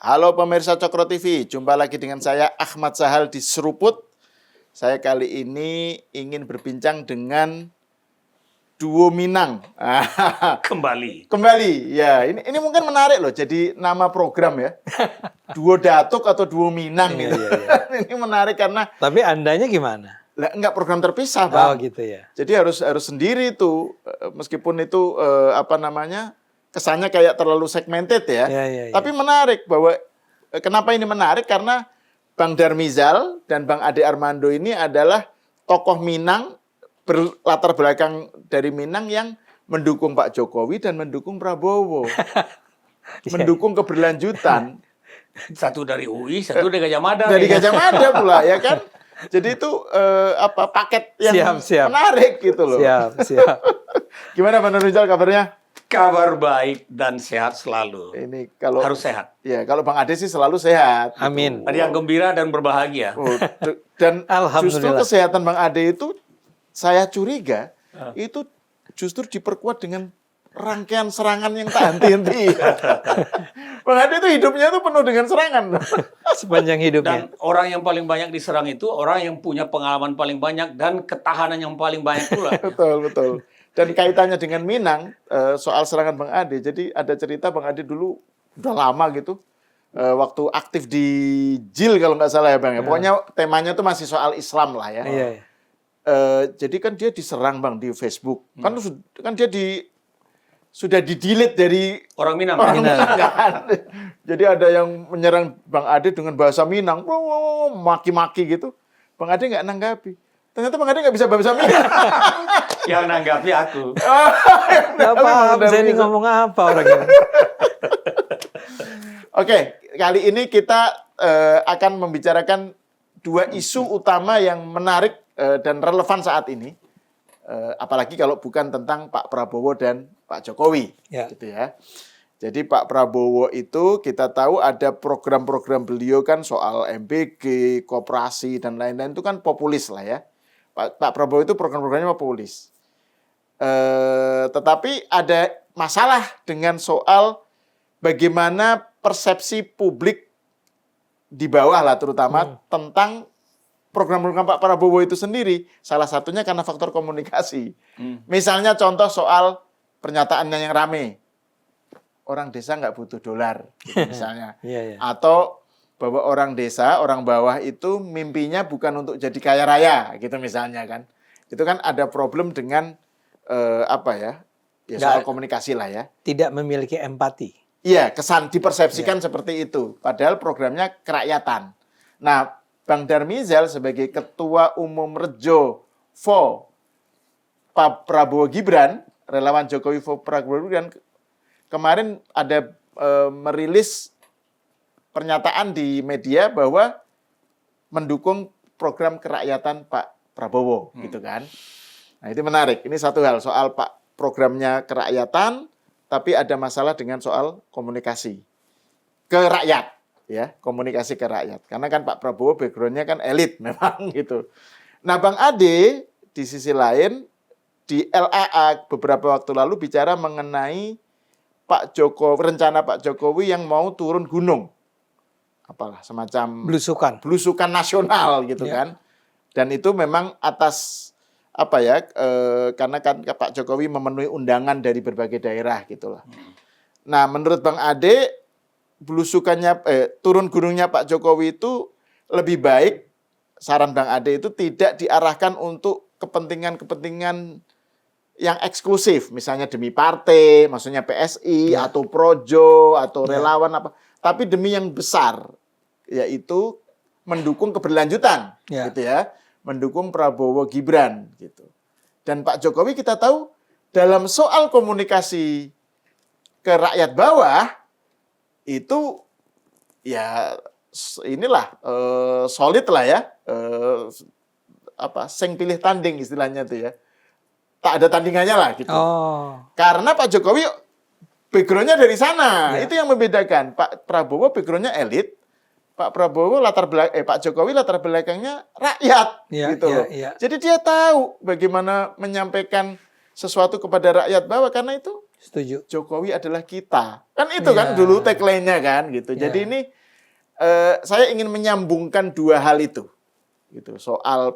Halo pemirsa Cokro TV, jumpa lagi dengan saya Ahmad Sahal di Seruput. Saya kali ini ingin berbincang dengan duo Minang. Kembali, ya. Ini mungkin menarik loh, jadi nama program ya. Duo Datuk atau duo Minang gitu. Iya. Ini menarik karena. Tapi andanya gimana? Lah, enggak program terpisah, Bang. Oh gitu ya. Jadi harus sendiri tuh, meskipun itu kesannya kayak terlalu segmented ya. Ya. Tapi menarik bahwa kenapa ini menarik karena Bang Darmizal dan Bang Ade Armando ini adalah tokoh Minang berlatar belakang dari Minang yang mendukung Pak Jokowi dan mendukung Prabowo. Mendukung keberlanjutan. Satu dari UI, satu dari Gajah Mada. Dari Gajah Mada pula ya kan. Jadi itu paket yang menarik gitu loh. Siap. Gimana Bang Darmizal kabarnya? Kabar baik dan sehat selalu. Ini kalau harus sehat. Ya, kalau Bang Ade sih selalu sehat. Amin. Gitu. Ada yang gembira dan berbahagia. Dan justru kesehatan Bang Ade itu saya curiga itu justru diperkuat dengan rangkaian serangan yang tak henti-henti. Bang Ade itu hidupnya itu penuh dengan serangan. Sepanjang hidupnya. Dan orang yang paling banyak diserang itu orang yang punya pengalaman paling banyak dan ketahanan yang paling banyak pula. Betul. Dan kaitannya dengan Minang, soal serangan Bang Ade. Jadi ada cerita Bang Ade dulu udah lama gitu, waktu aktif di JIL kalau nggak salah ya Bang ya. Pokoknya temanya tuh masih soal Islam lah ya. Iya. Jadi kan dia diserang Bang di Facebook. Kan dia sudah di-delete dari orang Minang. Kan? Jadi ada yang menyerang Bang Ade dengan bahasa Minang, maki-maki gitu. Bang Ade nggak nanggapi. Ternyata Bang Ade nggak bisa bahasa Minang. Yang nanggapi aku. Nggak paham saya ini ngomong apa orang ini. Oke, kali ini kita akan membicarakan dua isu utama yang menarik dan relevan saat ini. Apalagi kalau bukan tentang Pak Prabowo dan Pak Jokowi. Gitu ya. Jadi Pak Prabowo itu kita tahu ada program-program beliau kan soal MBG, koperasi, dan lain-lain itu kan populis lah ya. Pak Prabowo itu program-programnya populis. Tetapi ada masalah dengan soal bagaimana persepsi publik di bawah lah terutama tentang program-program Pak Prabowo itu sendiri. Salah satunya karena faktor komunikasi. Misalnya contoh soal pernyataannya yang rame. Orang desa nggak butuh dolar, gitu misalnya. Atau bahwa orang desa, orang bawah itu mimpinya bukan untuk jadi kaya raya, gitu misalnya kan. Itu kan ada problem dengan soal komunikasi lah ya. Tidak memiliki empati. Iya, kesan dipersepsikan seperti itu. Padahal programnya kerakyatan. Nah, Bang Darmizal sebagai Ketua Umum Rejo for Pak Prabowo Gibran, relawan Jokowi for Prabowo Gibran, kemarin ada merilis pernyataan di media bahwa mendukung program kerakyatan Pak Prabowo, gitu kan. Nah, itu menarik. Ini satu hal soal Pak programnya kerakyatan, tapi ada masalah dengan soal komunikasi ke rakyat, ya, komunikasi ke rakyat. Karena kan Pak Prabowo background-nya kan elit memang gitu. Nah, Bang Ade di sisi lain di LAA beberapa waktu lalu bicara mengenai Pak Jokowi, rencana Pak Jokowi yang mau turun gunung. Apalah semacam belusukan nasional gitu kan. Dan itu memang atas karena kan Pak Jokowi memenuhi undangan dari berbagai daerah gitulah. Nah, menurut Bang Ade turun gunungnya Pak Jokowi itu lebih baik, saran Bang Ade itu tidak diarahkan untuk kepentingan yang eksklusif, misalnya demi partai, maksudnya PSI atau Projo atau relawan tapi demi yang besar, yaitu mendukung keberlanjutan, gitu ya, mendukung Prabowo Gibran, gitu. Dan Pak Jokowi kita tahu dalam soal komunikasi ke rakyat bawah itu ya inilah solid lah ya, sing pilih tanding istilahnya tuh ya. Tak ada tandingannya lah gitu. Karena Pak Jokowi background-nya dari sana. Itu yang membedakan. Pak Prabowo background-nya elit. Pak Jokowi latar belakangnya rakyat gitu loh. Jadi dia tahu bagaimana menyampaikan sesuatu kepada rakyat bawah karena itu Setuju. Jokowi adalah kita. Kan itu kan Iya. dulu tagline-nya kan gitu. Iya. Jadi ini saya ingin menyambungkan dua hal itu. Gitu. Soal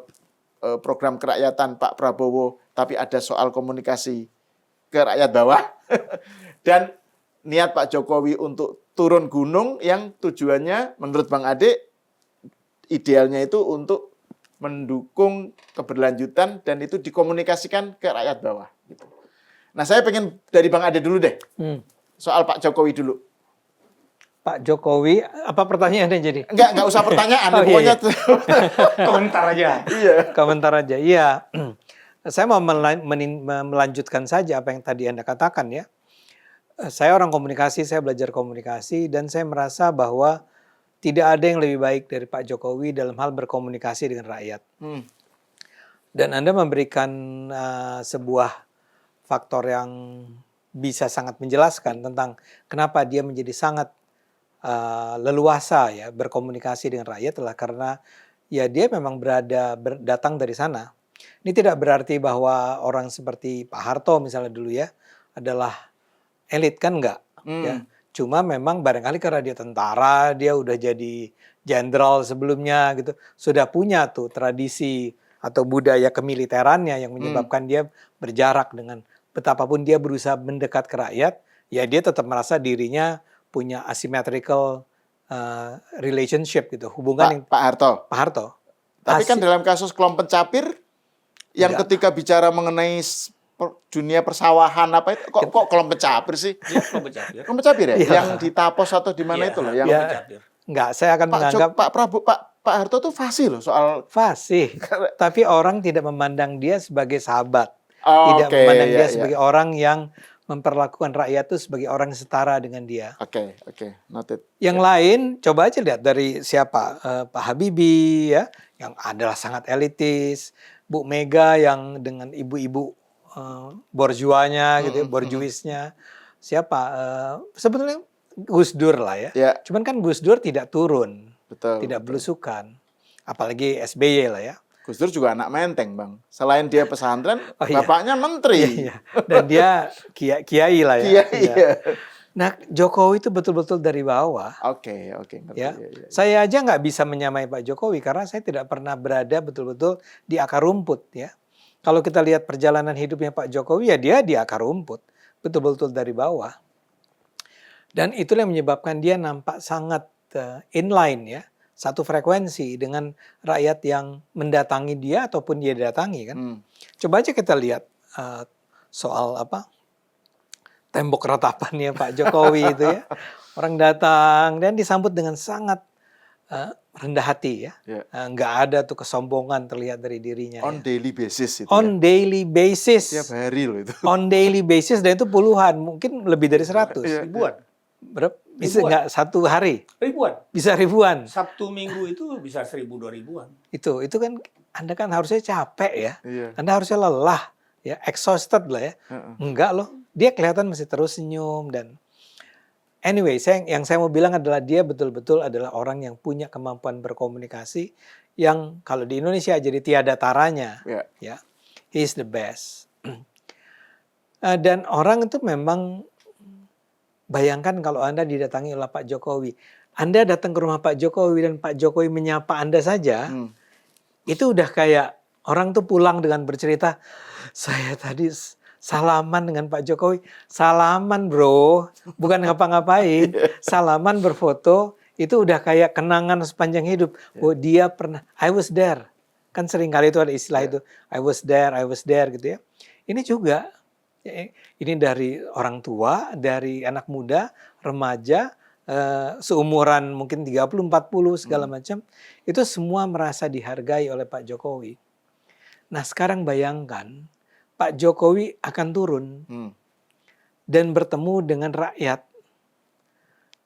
program kerakyatan Pak Prabowo, tapi ada soal komunikasi ke rakyat bawah. Dan niat Pak Jokowi untuk turun gunung yang tujuannya menurut Bang Ade idealnya itu untuk mendukung keberlanjutan dan itu dikomunikasikan ke rakyat bawah. Gitu. Nah, saya pengen dari Bang Ade dulu deh. Soal Pak Jokowi dulu. Pak Jokowi, apa pertanyaannya jadi? Enggak usah pertanyaan. Oh, Pokoknya iya. Komentar aja. iya. Komentar aja. Iya. Saya mau melanjutkan saja apa yang tadi Anda katakan ya. Saya orang komunikasi, saya belajar komunikasi dan saya merasa bahwa tidak ada yang lebih baik dari Pak Jokowi dalam hal berkomunikasi dengan rakyat. Dan Anda memberikan sebuah faktor yang bisa sangat menjelaskan tentang kenapa dia menjadi sangat leluasa ya berkomunikasi dengan rakyat adalah karena ya dia memang datang dari sana. Ini tidak berarti bahwa orang seperti Pak Harto misalnya dulu ya adalah elit, kan enggak ya. Cuma memang barangkali karena dia tentara, dia udah jadi jenderal sebelumnya gitu, sudah punya tuh tradisi atau budaya kemiliterannya yang menyebabkan dia berjarak dengan betapapun dia berusaha mendekat ke rakyat, ya dia tetap merasa dirinya punya asymmetrical relationship gitu, hubungan yang Pak Harto. Pak Harto. Tapi kan dalam kasus kelompok pencapir yang Enggak. ketika bicara mengenai dunia persawahan apa itu kok kelompok pencapir sih? Dia kelompok capir. Kelompok pencapir ya? Iya. Yang di Tapos atau di mana Iya, itu loh yang ya. kelompok capir. Enggak, saya akan menganggap Pak Harto tuh fasih loh soal fasih, tapi orang tidak memandang dia sebagai sahabat. Oh, Tidak oke, memandang iya, dia iya. sebagai orang yang memperlakukan rakyat itu sebagai orang yang setara dengan dia. Oke, noted. Yang lain, coba aja lihat dari siapa, Pak Habibie ya, yang adalah sangat elitis, Bu Mega yang dengan ibu-ibu borjuanya gitu, ya, borjuisnya, siapa, sebetulnya Gus Dur lah ya. Ya, Cuman kan Gus Dur tidak turun, betul. tidak betul. belusukan, apalagi SBY lah ya. Gus Dur juga anak menteng, Bang. Selain dia pesantren, Oh, iya. bapaknya menteri. Iya, dan dia kiai lah ya. Iya. Nah, Jokowi itu betul-betul dari bawah. Oke, ngerti. Ya, Iya. saya aja nggak bisa menyamai Pak Jokowi karena saya tidak pernah berada betul-betul di akar rumput ya. Kalau kita lihat perjalanan hidupnya Pak Jokowi ya dia di akar rumput, betul-betul dari bawah. Dan itulah yang menyebabkan dia nampak sangat inline ya, satu frekuensi dengan rakyat yang mendatangi dia ataupun dia datangi kan. Coba aja kita lihat soal tembok ratapannya Pak Jokowi itu ya. Orang datang dan disambut dengan sangat rendah hati ya. Nggak ada tuh kesombongan terlihat dari dirinya. On daily basis itu. On daily basis. Tiap hari loh itu. On daily basis dan itu puluhan, mungkin lebih dari 100. Ribuan. Berapa? Bisa Ribuan. nggak satu hari? Ribuan. Bisa ribuan. Sabtu Minggu itu bisa 1.000-2.000-an. Itu kan Anda kan harusnya capek ya. Iya. Anda harusnya lelah ya, exhausted lah ya. Enggak loh. Dia kelihatan masih terus senyum dan anyway, yang saya mau bilang adalah dia betul-betul adalah orang yang punya kemampuan berkomunikasi yang kalau di Indonesia jadi tiada taranya. Ya. He's the best. Dan orang itu memang bayangkan kalau Anda didatangi oleh Pak Jokowi. Anda datang ke rumah Pak Jokowi dan Pak Jokowi menyapa Anda saja. Itu udah kayak orang tuh pulang dengan bercerita, saya tadi salaman dengan Pak Jokowi. Salaman bro, bukan ngapa-ngapain. Salaman berfoto, itu udah kayak kenangan sepanjang hidup. Oh dia pernah, I was there. Kan sering kali itu ada istilah itu, I was there gitu ya. Ini juga, ini dari orang tua, dari anak muda, remaja, seumuran mungkin 30-40 segala macam. Itu semua merasa dihargai oleh Pak Jokowi. Nah sekarang bayangkan, Pak Jokowi akan turun dan bertemu dengan rakyat.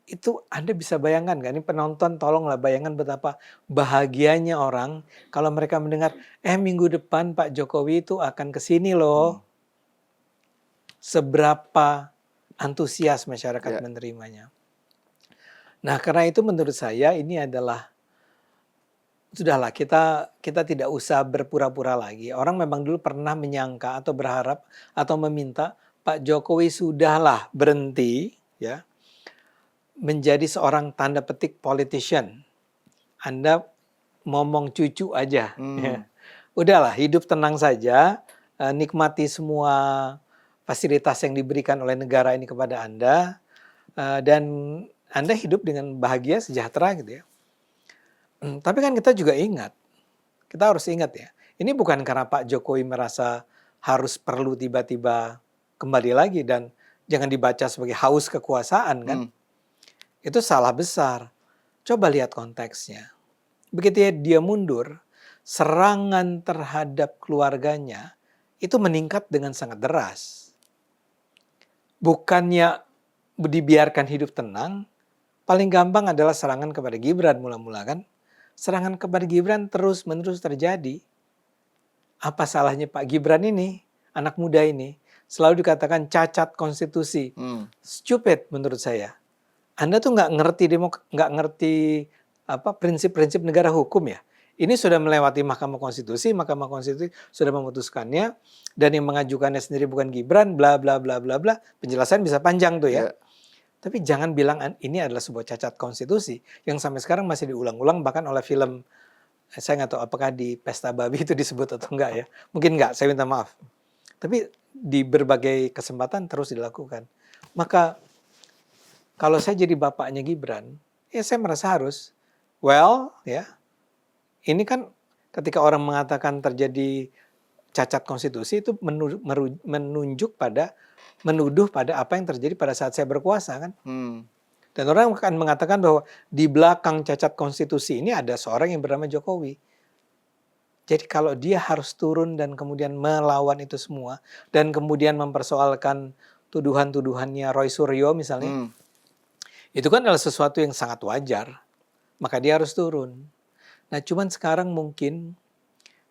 Itu Anda bisa bayangkan kan? Ini penonton tolonglah bayangkan betapa bahagianya orang kalau mereka mendengar, minggu depan Pak Jokowi itu akan ke sini loh. Seberapa antusias masyarakat menerimanya. Nah karena itu menurut saya ini adalah sudahlah kita tidak usah berpura-pura lagi. Orang memang dulu pernah menyangka atau berharap atau meminta Pak Jokowi sudahlah berhenti ya menjadi seorang tanda petik politician. Anda ngomong cucu aja. Ya. Udahlah, hidup tenang saja, nikmati semua fasilitas yang diberikan oleh negara ini kepada Anda, dan Anda hidup dengan bahagia, sejahtera gitu ya. Tapi kan kita juga ingat, kita harus ingat ya, ini bukan karena Pak Jokowi merasa harus perlu tiba-tiba kembali lagi dan jangan dibaca sebagai haus kekuasaan kan. Itu salah besar. Coba lihat konteksnya. Begitu dia mundur, serangan terhadap keluarganya itu meningkat dengan sangat deras. Bukannya dibiarkan hidup tenang, paling gampang adalah serangan kepada Gibran mula-mula kan. Serangan kepada Gibran terus-menerus terjadi. Apa salahnya Pak Gibran ini, anak muda ini, selalu dikatakan cacat konstitusi. Stupid menurut saya. Anda tuh nggak ngerti prinsip-prinsip negara hukum ya. Ini sudah melewati Mahkamah Konstitusi sudah memutuskannya, dan yang mengajukannya sendiri bukan Gibran, bla bla bla bla bla. Penjelasan bisa panjang tuh ya. Tapi jangan bilang ini adalah sebuah cacat konstitusi yang sampai sekarang masih diulang-ulang, bahkan oleh film, saya nggak tahu apakah di Pesta Babi itu disebut atau enggak ya. Mungkin enggak, saya minta maaf. Tapi di berbagai kesempatan terus dilakukan. Maka kalau saya jadi bapaknya Gibran, ya saya merasa harus, ya, ini kan ketika orang mengatakan terjadi cacat konstitusi itu menuduh pada apa yang terjadi pada saat saya berkuasa kan. Dan orang akan mengatakan bahwa di belakang cacat konstitusi ini ada seorang yang bernama Jokowi. Jadi kalau dia harus turun dan kemudian melawan itu semua, dan kemudian mempersoalkan tuduhan-tuduhannya Roy Suryo misalnya, itu kan adalah sesuatu yang sangat wajar. Maka dia harus turun. Nah cuman sekarang mungkin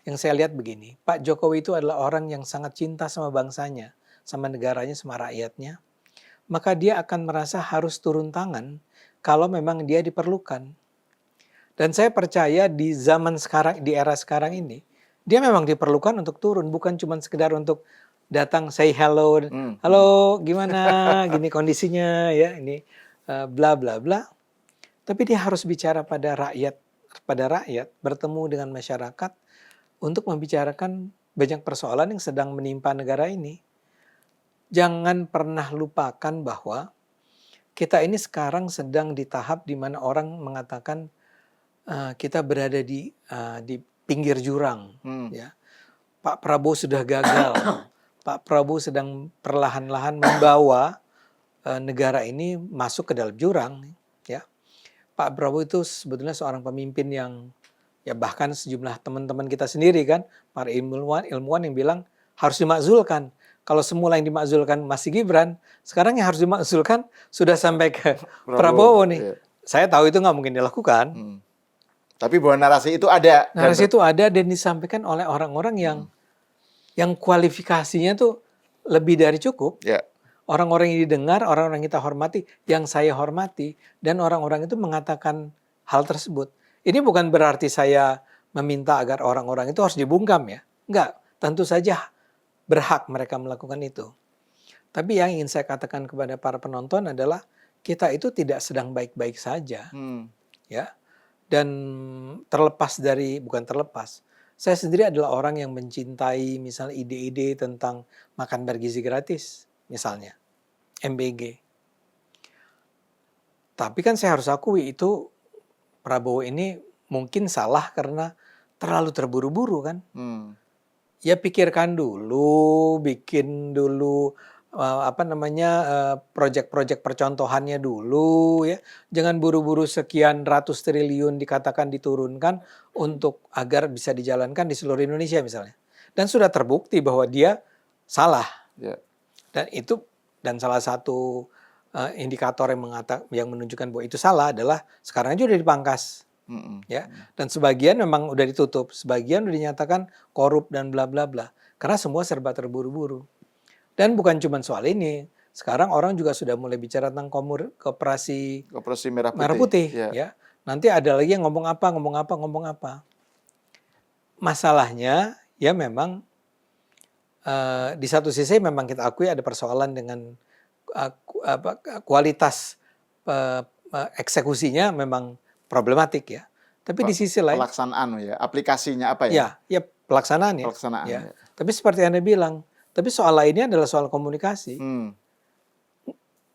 yang saya lihat begini, Pak Jokowi itu adalah orang yang sangat cinta sama bangsanya, sama negaranya, sama rakyatnya. Maka dia akan merasa harus turun tangan kalau memang dia diperlukan. Dan saya percaya di zaman sekarang, di era sekarang ini, dia memang diperlukan untuk turun, bukan cuma sekedar untuk datang say hello, halo gimana, gini kondisinya ya, ini bla bla bla. Tapi dia harus bicara pada rakyat, bertemu dengan masyarakat untuk membicarakan banyak persoalan yang sedang menimpa negara ini. Jangan pernah lupakan bahwa kita ini sekarang sedang di tahap di mana orang mengatakan kita berada di pinggir jurang. Ya. Pak Prabowo sudah gagal. Pak Prabowo sedang perlahan-lahan membawa negara ini masuk ke dalam jurang. Ya. Pak Prabowo itu sebetulnya seorang pemimpin yang, ya bahkan sejumlah teman-teman kita sendiri kan, para ilmuwan yang bilang harus dimakzulkan. Kalau semula yang dimakzulkan masih Gibran, sekarang yang harus dimakzulkan sudah sampai ke Prabowo nih. Iya. Saya tahu itu nggak mungkin dilakukan. Tapi bahwa narasi itu ada. Narasi itu ada dan disampaikan oleh orang-orang yang kualifikasinya tuh lebih dari cukup. Ya. Orang-orang yang didengar, orang-orang yang kita hormati, yang saya hormati, dan orang-orang itu mengatakan hal tersebut. Ini bukan berarti saya meminta agar orang-orang itu harus dibungkam ya. Enggak, tentu saja berhak mereka melakukan itu. Tapi yang ingin saya katakan kepada para penonton adalah kita itu tidak sedang baik-baik saja. Ya. Dan bukan terlepas. Saya sendiri adalah orang yang mencintai misalnya ide-ide tentang makan bergizi gratis misalnya. MBG. Tapi kan saya harus akui itu Prabowo ini mungkin salah karena terlalu terburu-buru kan. Ya pikirkan dulu, bikin dulu proyek-proyek percontohannya dulu ya. Jangan buru-buru sekian ratus triliun dikatakan diturunkan untuk agar bisa dijalankan di seluruh Indonesia misalnya. Dan sudah terbukti bahwa dia salah. Yeah. Dan salah satu indikator yang menunjukkan bahwa itu salah adalah sekarang aja udah dipangkas. Ya, dan sebagian memang udah ditutup, sebagian udah dinyatakan korup dan bla bla bla. Karena semua serba terburu-buru. Dan bukan cuma soal ini, sekarang orang juga sudah mulai bicara tentang koperasi merah putih. Ya. Nanti ada lagi yang ngomong apa. Masalahnya ya memang di satu sisi memang kita akui ada persoalan dengan kualitas eksekusinya memang problematik ya. Tapi di sisi lain, pelaksanaan ya, aplikasinya apa ya? ya pelaksanaan ya. Pelaksanaan. Ya. Ya. Tapi seperti Anda bilang, tapi soal lainnya adalah soal komunikasi.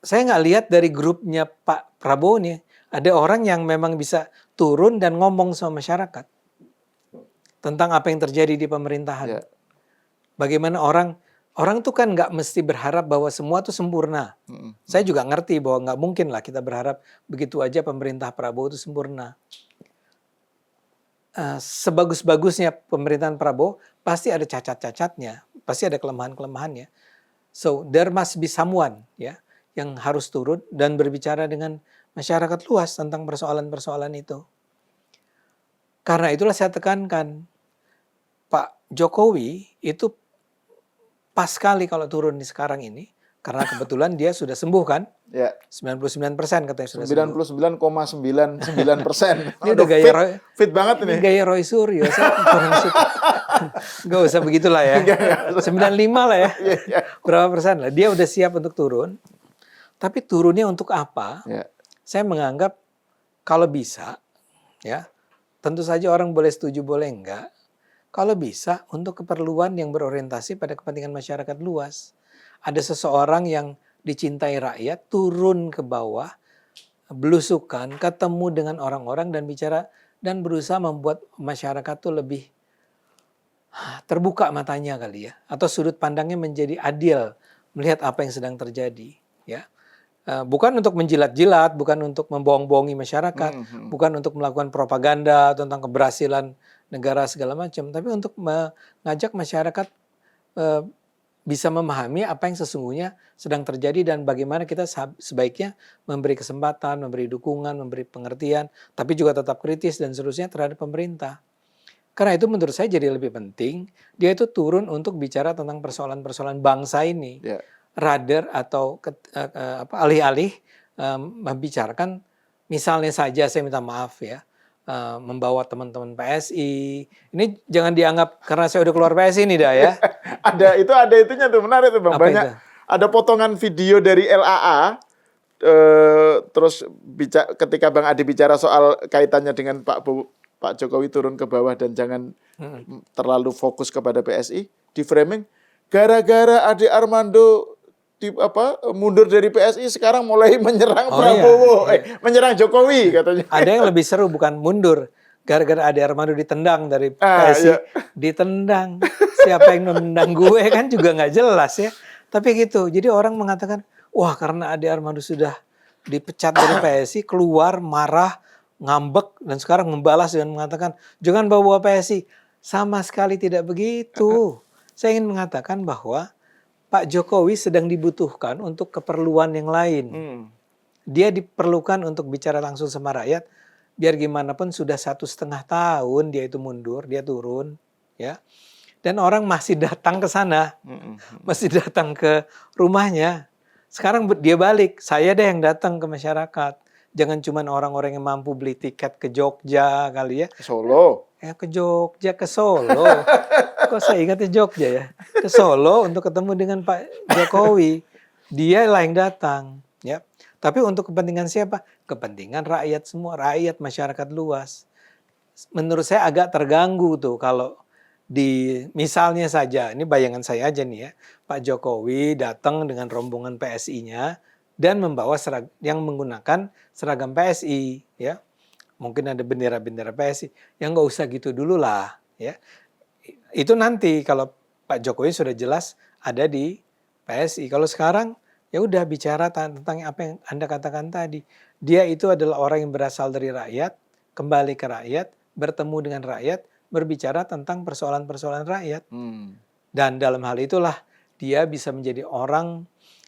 Saya nggak lihat dari grupnya Pak Prabowo nih, ada orang yang memang bisa turun dan ngomong sama masyarakat tentang apa yang terjadi di pemerintahan. Ya. Bagaimana orang tuh kan nggak mesti berharap bahwa semua tuh sempurna. Saya juga ngerti bahwa nggak mungkin lah kita berharap begitu aja pemerintah Prabowo itu sempurna. Sebagus-bagusnya pemerintahan Prabowo pasti ada cacat-cacatnya, pasti ada kelemahan-kelemahannya. So there must be someone ya yang harus turun dan berbicara dengan masyarakat luas tentang persoalan-persoalan itu. Karena itulah saya tekankan Pak Jokowi itu pas sekali kalau turun di sekarang ini, karena kebetulan dia sudah sembuh kan? Ya. 99% katanya sudah sembuh. 99,99%. Ini udah gaya fit banget ini. Ini gaya Roy Suryo, saya kurang suka. Gak usah begitulah ya. 95 lah ya. Berapa persen lah. Dia udah siap untuk turun. Tapi turunnya untuk apa? Ya. Saya menganggap kalau bisa, ya tentu saja orang boleh setuju boleh enggak. Kalau bisa untuk keperluan yang berorientasi pada kepentingan masyarakat luas. Ada seseorang yang dicintai rakyat turun ke bawah, belusukan, ketemu dengan orang-orang dan bicara dan berusaha membuat masyarakat tuh lebih terbuka matanya kali ya, atau sudut pandangnya menjadi adil melihat apa yang sedang terjadi, ya. Bukan untuk menjilat-jilat, bukan untuk membohong-bohongi masyarakat, bukan untuk melakukan propaganda tentang keberhasilan negara segala macam, tapi untuk mengajak masyarakat bisa memahami apa yang sesungguhnya sedang terjadi dan bagaimana kita sebaiknya memberi kesempatan, memberi dukungan, memberi pengertian, tapi juga tetap kritis dan seterusnya terhadap pemerintah. Karena itu menurut saya jadi lebih penting, dia itu turun untuk bicara tentang persoalan-persoalan bangsa ini. Yeah. Rather atau alih-alih membicarakan, misalnya saja saya minta maaf ya, membawa teman-teman PSI. Ini jangan dianggap karena saya udah keluar PSI nih dah ya. ada itunya tuh, menarik tuh Bang. Apa Banyak itu? Ada potongan video dari LAA. Terus ketika Bang Adi bicara soal kaitannya dengan Pak Jokowi turun ke bawah dan jangan terlalu fokus kepada PSI, di framing gara-gara Ade Armando mundur dari PSI sekarang mulai menyerang Prabowo, iya. Menyerang Jokowi katanya. Ada yang lebih seru, bukan mundur, gara-gara Ade Armando ditendang dari PSI, iya. Ditendang. Siapa yang menendang gue kan juga nggak jelas ya. Tapi gitu, jadi orang mengatakan, wah karena Ade Armando sudah dipecat dari PSI, keluar marah, ngambek dan sekarang membalas dengan mengatakan jangan bawa PSI. Sama sekali tidak begitu. Saya ingin mengatakan bahwa Pak Jokowi sedang dibutuhkan untuk keperluan yang lain. Dia diperlukan untuk bicara langsung sama rakyat. Biar gimana pun sudah 1,5 tahun dia itu mundur, dia turun, ya. Dan orang masih datang ke sana, masih datang ke rumahnya. Sekarang dia balik, saya deh yang datang ke masyarakat. Jangan cuma orang-orang yang mampu beli tiket ke Jogja kali ya. Ke Solo. Ke Jogja, ke Solo. Kok saya ingatnya Jogja ya? Ke Solo untuk ketemu dengan Pak Jokowi. Dia lah yang datang. Ya. Tapi untuk kepentingan siapa? Kepentingan rakyat semua, rakyat masyarakat luas. Menurut saya agak terganggu tuh kalau misalnya saja, ini bayangan saya aja nih ya, Pak Jokowi datang dengan rombongan PSI-nya dan membawa yang menggunakan seragam PSI, ya. Mungkin ada bendera-bendera PSI, yang nggak usah gitu dulu lah, ya. Itu nanti kalau Pak Jokowi sudah jelas ada di PSI. Kalau sekarang ya udah bicara tentang apa yang Anda katakan tadi. Dia itu adalah orang yang berasal dari rakyat, kembali ke rakyat, bertemu dengan rakyat, berbicara tentang persoalan-persoalan rakyat. Dan dalam hal itulah dia bisa menjadi orang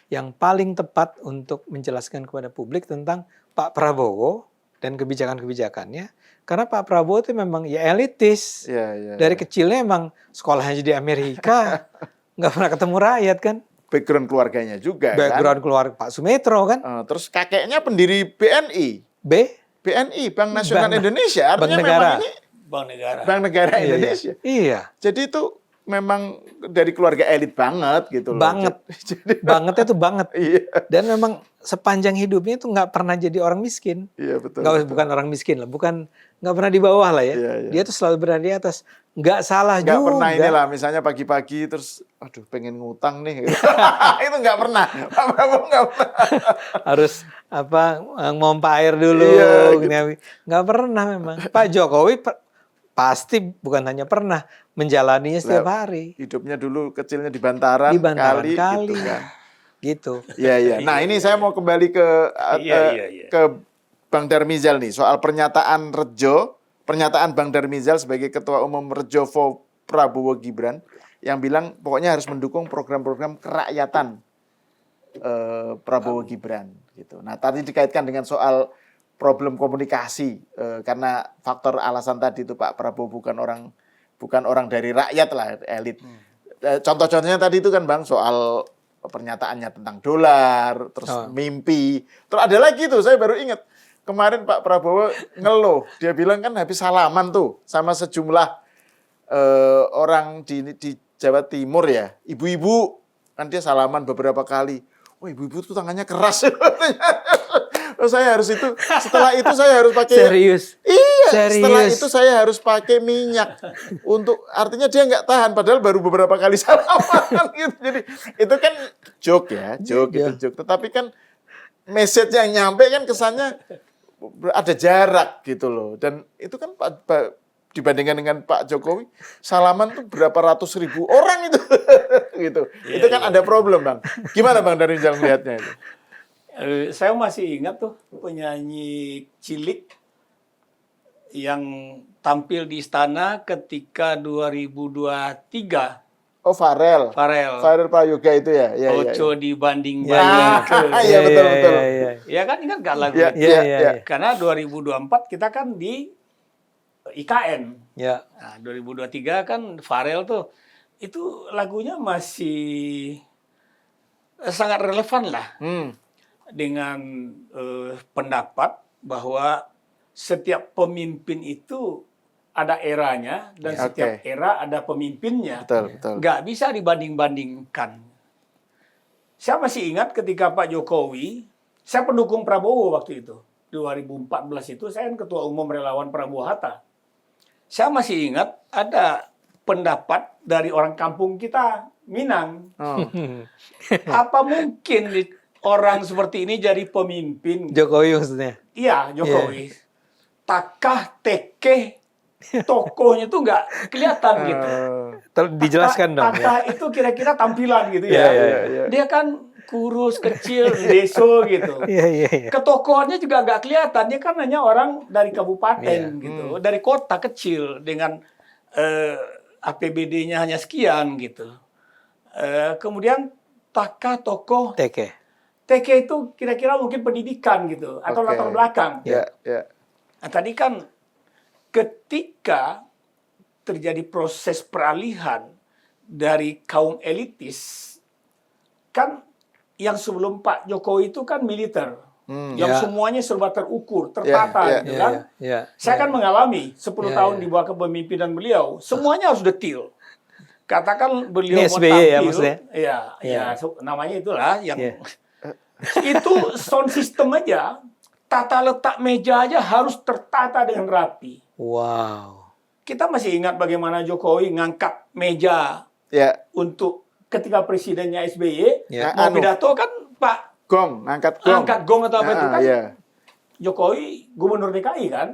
yang paling tepat untuk menjelaskan kepada publik tentang Pak Prabowo dan kebijakan-kebijakannya. Karena Pak Prabowo itu memang ya elitis. Dari kecilnya emang sekolahnya di Amerika. Nggak pernah ketemu rakyat kan. Background keluarganya juga Background keluarga Pak Sumetro kan. Terus kakeknya pendiri BNI. BNI, Bank Nasional Indonesia. Artinya Bank Negara. memang ini Bank Negara. Bank Negara Indonesia. Iya. Jadi itu memang dari keluarga elit banget gitu loh. Banget. Jadi, Bangetnya tuh banget. iya, Dan memang sepanjang hidupnya itu nggak pernah jadi orang miskin. iya betul. Nggak, betul. bukan orang miskin lah, nggak pernah di bawah lah ya. Iya, iya. Dia tuh selalu berada di atas. Nggak salah Nggak juga. pernah inilah, misalnya pagi-pagi terus, aduh pengen ngutang nih. Gitu. Itu nggak pernah. Pak Prabowo nggak pernah. Harus ngompa air dulu. Iya, gitu. Nggak pernah memang. Pak Jokowi pasti bukan hanya pernah menjalaninya setiap hari. Hidupnya dulu kecilnya di Bantaran, Di Bantaran kali. kali. Gitu kan. Gitu. Iya, iya. Nah ini saya mau kembali ke ke Bang Darmizal nih soal pernyataan Bang Darmizal sebagai Ketua Umum Rejo for Prabowo Gibran yang bilang pokoknya harus mendukung program-program kerakyatan Prabowo Gibran gitu. Nah tadi dikaitkan dengan soal problem komunikasi karena faktor alasan tadi itu Pak Prabowo bukan orang dari rakyat lah, elit. Contoh-contohnya tadi itu kan Bang soal pernyataannya tentang dolar, terus mimpi. Terus ada lagi tuh saya baru ingat. Kemarin Pak Prabowo ngeluh, dia bilang kan habis salaman tuh sama sejumlah orang di Jawa Timur ya, ibu-ibu kan dia salaman beberapa kali. Oh ibu-ibu tuh tangannya keras. Oh, saya harus itu. Setelah itu saya harus pakai. Serius. Iya. Serius. Setelah itu saya harus pakai minyak untuk. Artinya dia nggak tahan. Padahal baru beberapa kali salaman gitu. Jadi itu kan joke ya, joke gitu, joke. Tetapi kan message yang nyampe kan kesannya ada jarak gitu loh. Dan itu kan dibandingkan dengan Pak Jokowi, salaman tuh berapa ratus ribu orang itu. Gitu. Itu kan ada problem Bang. Gimana Bang dari jalan melihatnya itu? Saya masih ingat tuh penyanyi cilik yang tampil di istana ketika 2023. Oh Farel Prayoga itu ya. Ya Oco ya. dibanding-bandingkan. Iya betul. Ya kan ingat gak lagu Ya, itu? ya. Karena 2024 kita kan di IKN. Ya. Nah, 2023 kan Farel tuh itu lagunya masih sangat relevan lah. Dengan pendapat bahwa setiap pemimpin itu ada eranya dan setiap era ada pemimpinnya. Betul. Nggak bisa dibanding-bandingkan. Saya masih ingat ketika Pak Jokowi, saya pendukung Prabowo waktu itu. 2014 itu saya kan Ketua Umum Relawan Prabowo Hatta. Saya masih ingat ada pendapat dari orang kampung kita, Minang. Apa mungkin orang seperti ini jadi pemimpin? Jokowi maksudnya? Iya, Jokowi. Takah, tekeh, tokohnya tuh nggak kelihatan gitu. Dijelaskan dong. Takah itu kira-kira tampilan gitu ya. Dia kan kurus, kecil, deso gitu. Iya. Ketokohannya juga nggak kelihatan. Dia kan hanya orang dari kabupaten gitu, dari kota kecil dengan APBD-nya hanya sekian gitu. Kemudian takah, tokoh, TK itu kira-kira mungkin pendidikan gitu atau latar belakang. Ya. Nah, tadi kan ketika terjadi proses peralihan dari kaum elitis, kan yang sebelum Pak Jokowi itu kan militer, yang semuanya serba terukur, tertata, gitu kan. Saya kan mengalami 10 tahun di bawah kepemimpinan beliau, semuanya harus detail. Katakan beliau mau SBY tampil, ya maksudnya? Ya, namanya itulah yang itu sound system aja, tata letak meja aja harus tertata dengan rapi. Wow. Kita masih ingat bagaimana Jokowi ngangkat meja untuk ketika presidennya SBY mau pidato kan Pak angkat gong atau apa itu kan Jokowi gubernur DKI kan.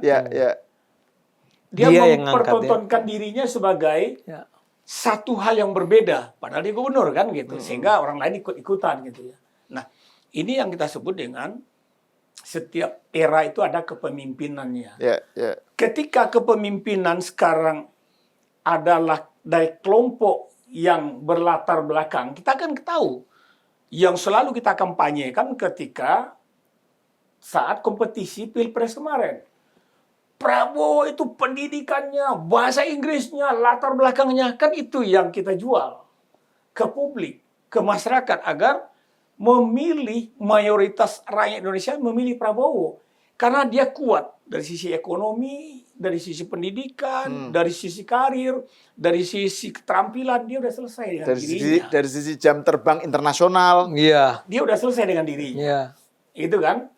Dia mempertontonkan dirinya sebagai satu hal yang berbeda padahal dia gubernur kan gitu, sehingga orang lain ikut-ikutan gitu ya. Nah, ini yang kita sebut dengan setiap era itu ada kepemimpinannya. Ketika kepemimpinan sekarang adalah dari kelompok yang berlatar belakang, kita kan tahu yang selalu kita kampanyekan ketika saat kompetisi Pilpres kemarin. Prabowo itu pendidikannya, bahasa Inggrisnya, latar belakangnya, kan itu yang kita jual ke publik, ke masyarakat agar memilih mayoritas rakyat Indonesia memilih Prabowo karena dia kuat dari sisi ekonomi, dari sisi pendidikan, dari sisi karir, dari sisi keterampilan, dia udah selesai dengan dirinya. Dari sisi jam terbang internasional. Iya. Dia udah selesai dengan dirinya. Iya. Itu kan.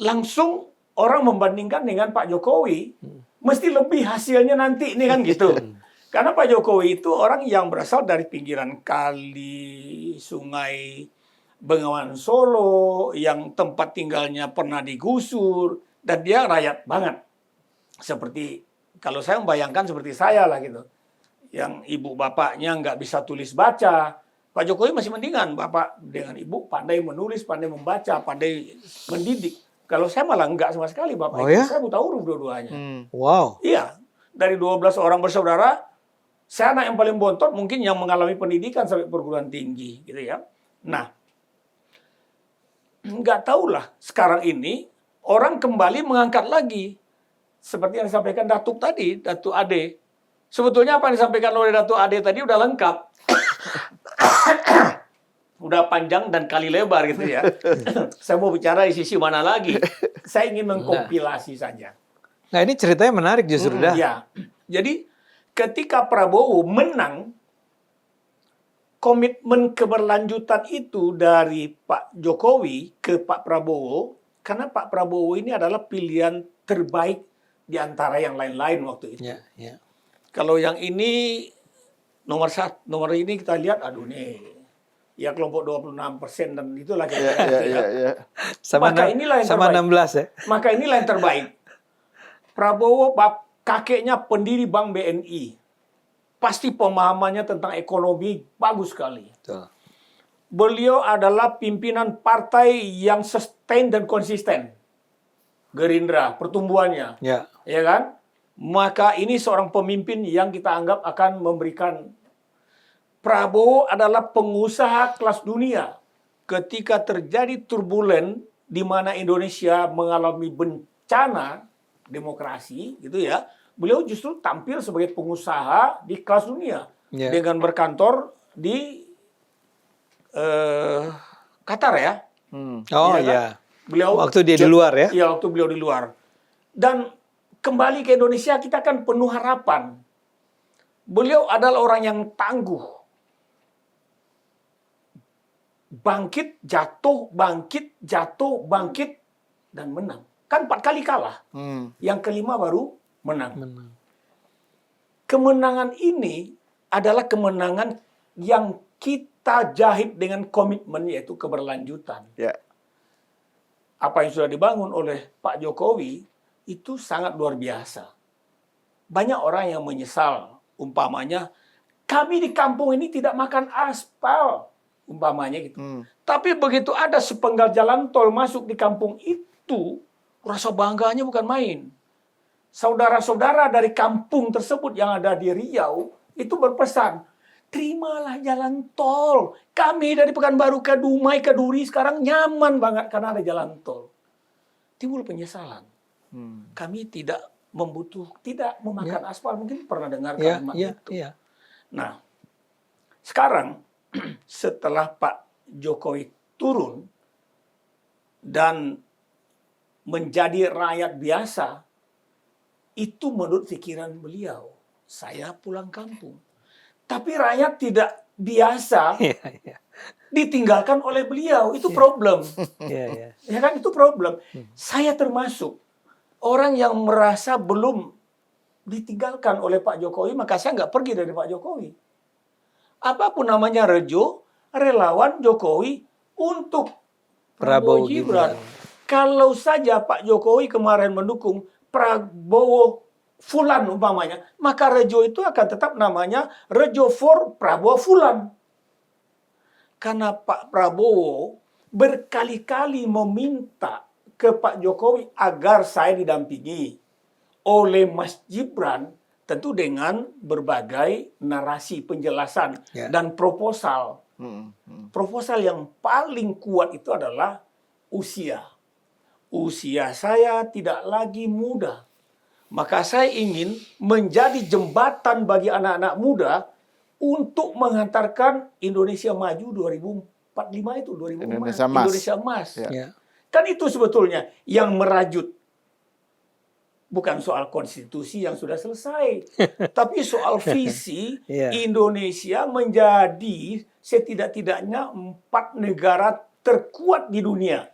Langsung orang membandingkan dengan Pak Jokowi, mesti lebih hasilnya nanti, ini kan gitu. Karena Pak Jokowi itu orang yang berasal dari pinggiran kali, sungai, Bengawan Solo, yang tempat tinggalnya pernah digusur, dan dia rakyat banget. Seperti, kalau saya membayangkan seperti saya lah gitu. Yang ibu bapaknya nggak bisa tulis baca. Pak Jokowi masih mendingan, bapak dengan ibu pandai menulis, pandai membaca, pandai mendidik. Kalau saya malah nggak sama sekali, bapak ibu saya buta huruf dua-duanya. Wow. Iya, dari 12 orang bersaudara, saya anak yang paling bontot mungkin yang mengalami pendidikan sampai perguruan tinggi, gitu ya. Nah, nggak tahulah sekarang ini orang kembali mengangkat lagi seperti yang disampaikan Datuk tadi, Datuk Ade. Sebetulnya apa yang disampaikan oleh Datuk Ade tadi udah lengkap. Udah panjang dan kali lebar gitu ya. Saya mau bicara di sisi mana lagi? Saya ingin mengkompilasi saja. Nah, ini ceritanya menarik justru dah. Ya. Jadi ketika Prabowo menang, komitmen keberlanjutan itu dari Pak Jokowi ke Pak Prabowo, karena Pak Prabowo ini adalah pilihan terbaik di antara yang lain-lain waktu itu. Ya, ya. Kalau yang ini nomor ini kita lihat, aduh nih, ya kelompok 26% dan itulah kira-kira. Sama 16 ya. Maka inilah yang terbaik. Prabowo kakeknya pendiri Bank BNI. Pasti pemahamannya tentang ekonomi bagus sekali. Betul. Beliau adalah pimpinan partai yang sustain dan konsisten. Gerindra, pertumbuhannya. Ya. Ya kan? Maka ini seorang pemimpin yang kita anggap akan memberikan. Prabowo adalah pengusaha kelas dunia. Ketika terjadi turbulen di mana Indonesia mengalami bencana demokrasi, gitu ya. Beliau justru tampil sebagai pengusaha di kelas dunia dengan berkantor di Qatar ya. Oh kan? ya. Beliau waktu dia di luar ya. Iya, waktu beliau di luar. Dan kembali ke Indonesia kita kan penuh harapan. Beliau adalah orang yang tangguh. Bangkit, jatuh, bangkit, dan menang. Kan 4 kali kalah. Yang kelima baru menang. Kemenangan ini adalah kemenangan yang kita jahit dengan komitmen, yaitu keberlanjutan. Ya. Apa yang sudah dibangun oleh Pak Jokowi itu sangat luar biasa. Banyak orang yang menyesal, umpamanya, kami di kampung ini tidak makan aspal, umpamanya gitu. Tapi begitu ada sepenggal jalan tol masuk di kampung itu, rasa bangganya bukan main. Saudara-saudara dari kampung tersebut yang ada di Riau itu berpesan, terimalah jalan tol. Kami dari Pekanbaru ke Dumai ke Duri sekarang nyaman banget karena ada jalan tol. Timbul penyesalan. Kami tidak memakan aspal. Mungkin pernah dengar kalimat itu. Nah, sekarang setelah Pak Jokowi turun dan menjadi rakyat biasa, itu menurut pikiran beliau, saya pulang kampung. Tapi rakyat tidak biasa ditinggalkan oleh beliau. Itu problem. Ya kan, itu problem. Saya termasuk orang yang merasa belum ditinggalkan oleh Pak Jokowi, maka saya nggak pergi dari Pak Jokowi. Apapun namanya Rejo, relawan Jokowi untuk Prabowo Gibran. Kalau saja Pak Jokowi kemarin mendukung Prabowo Fulan umpamanya, maka Rejo itu akan tetap namanya Rejo for Prabowo Fulan. Karena Pak Prabowo berkali-kali meminta ke Pak Jokowi agar saya didampingi oleh Mas Gibran, tentu dengan berbagai narasi penjelasan dan proposal. Proposal yang paling kuat itu adalah usia. Usia saya tidak lagi muda. Maka saya ingin menjadi jembatan bagi anak-anak muda untuk menghantarkan Indonesia Maju 2045 itu, 2045. Indonesia Emas. Ya. Kan itu sebetulnya yang merajut bukan soal konstitusi yang sudah selesai, tapi soal visi Iya. Indonesia menjadi setidak-tidaknya 4 negara terkuat di dunia.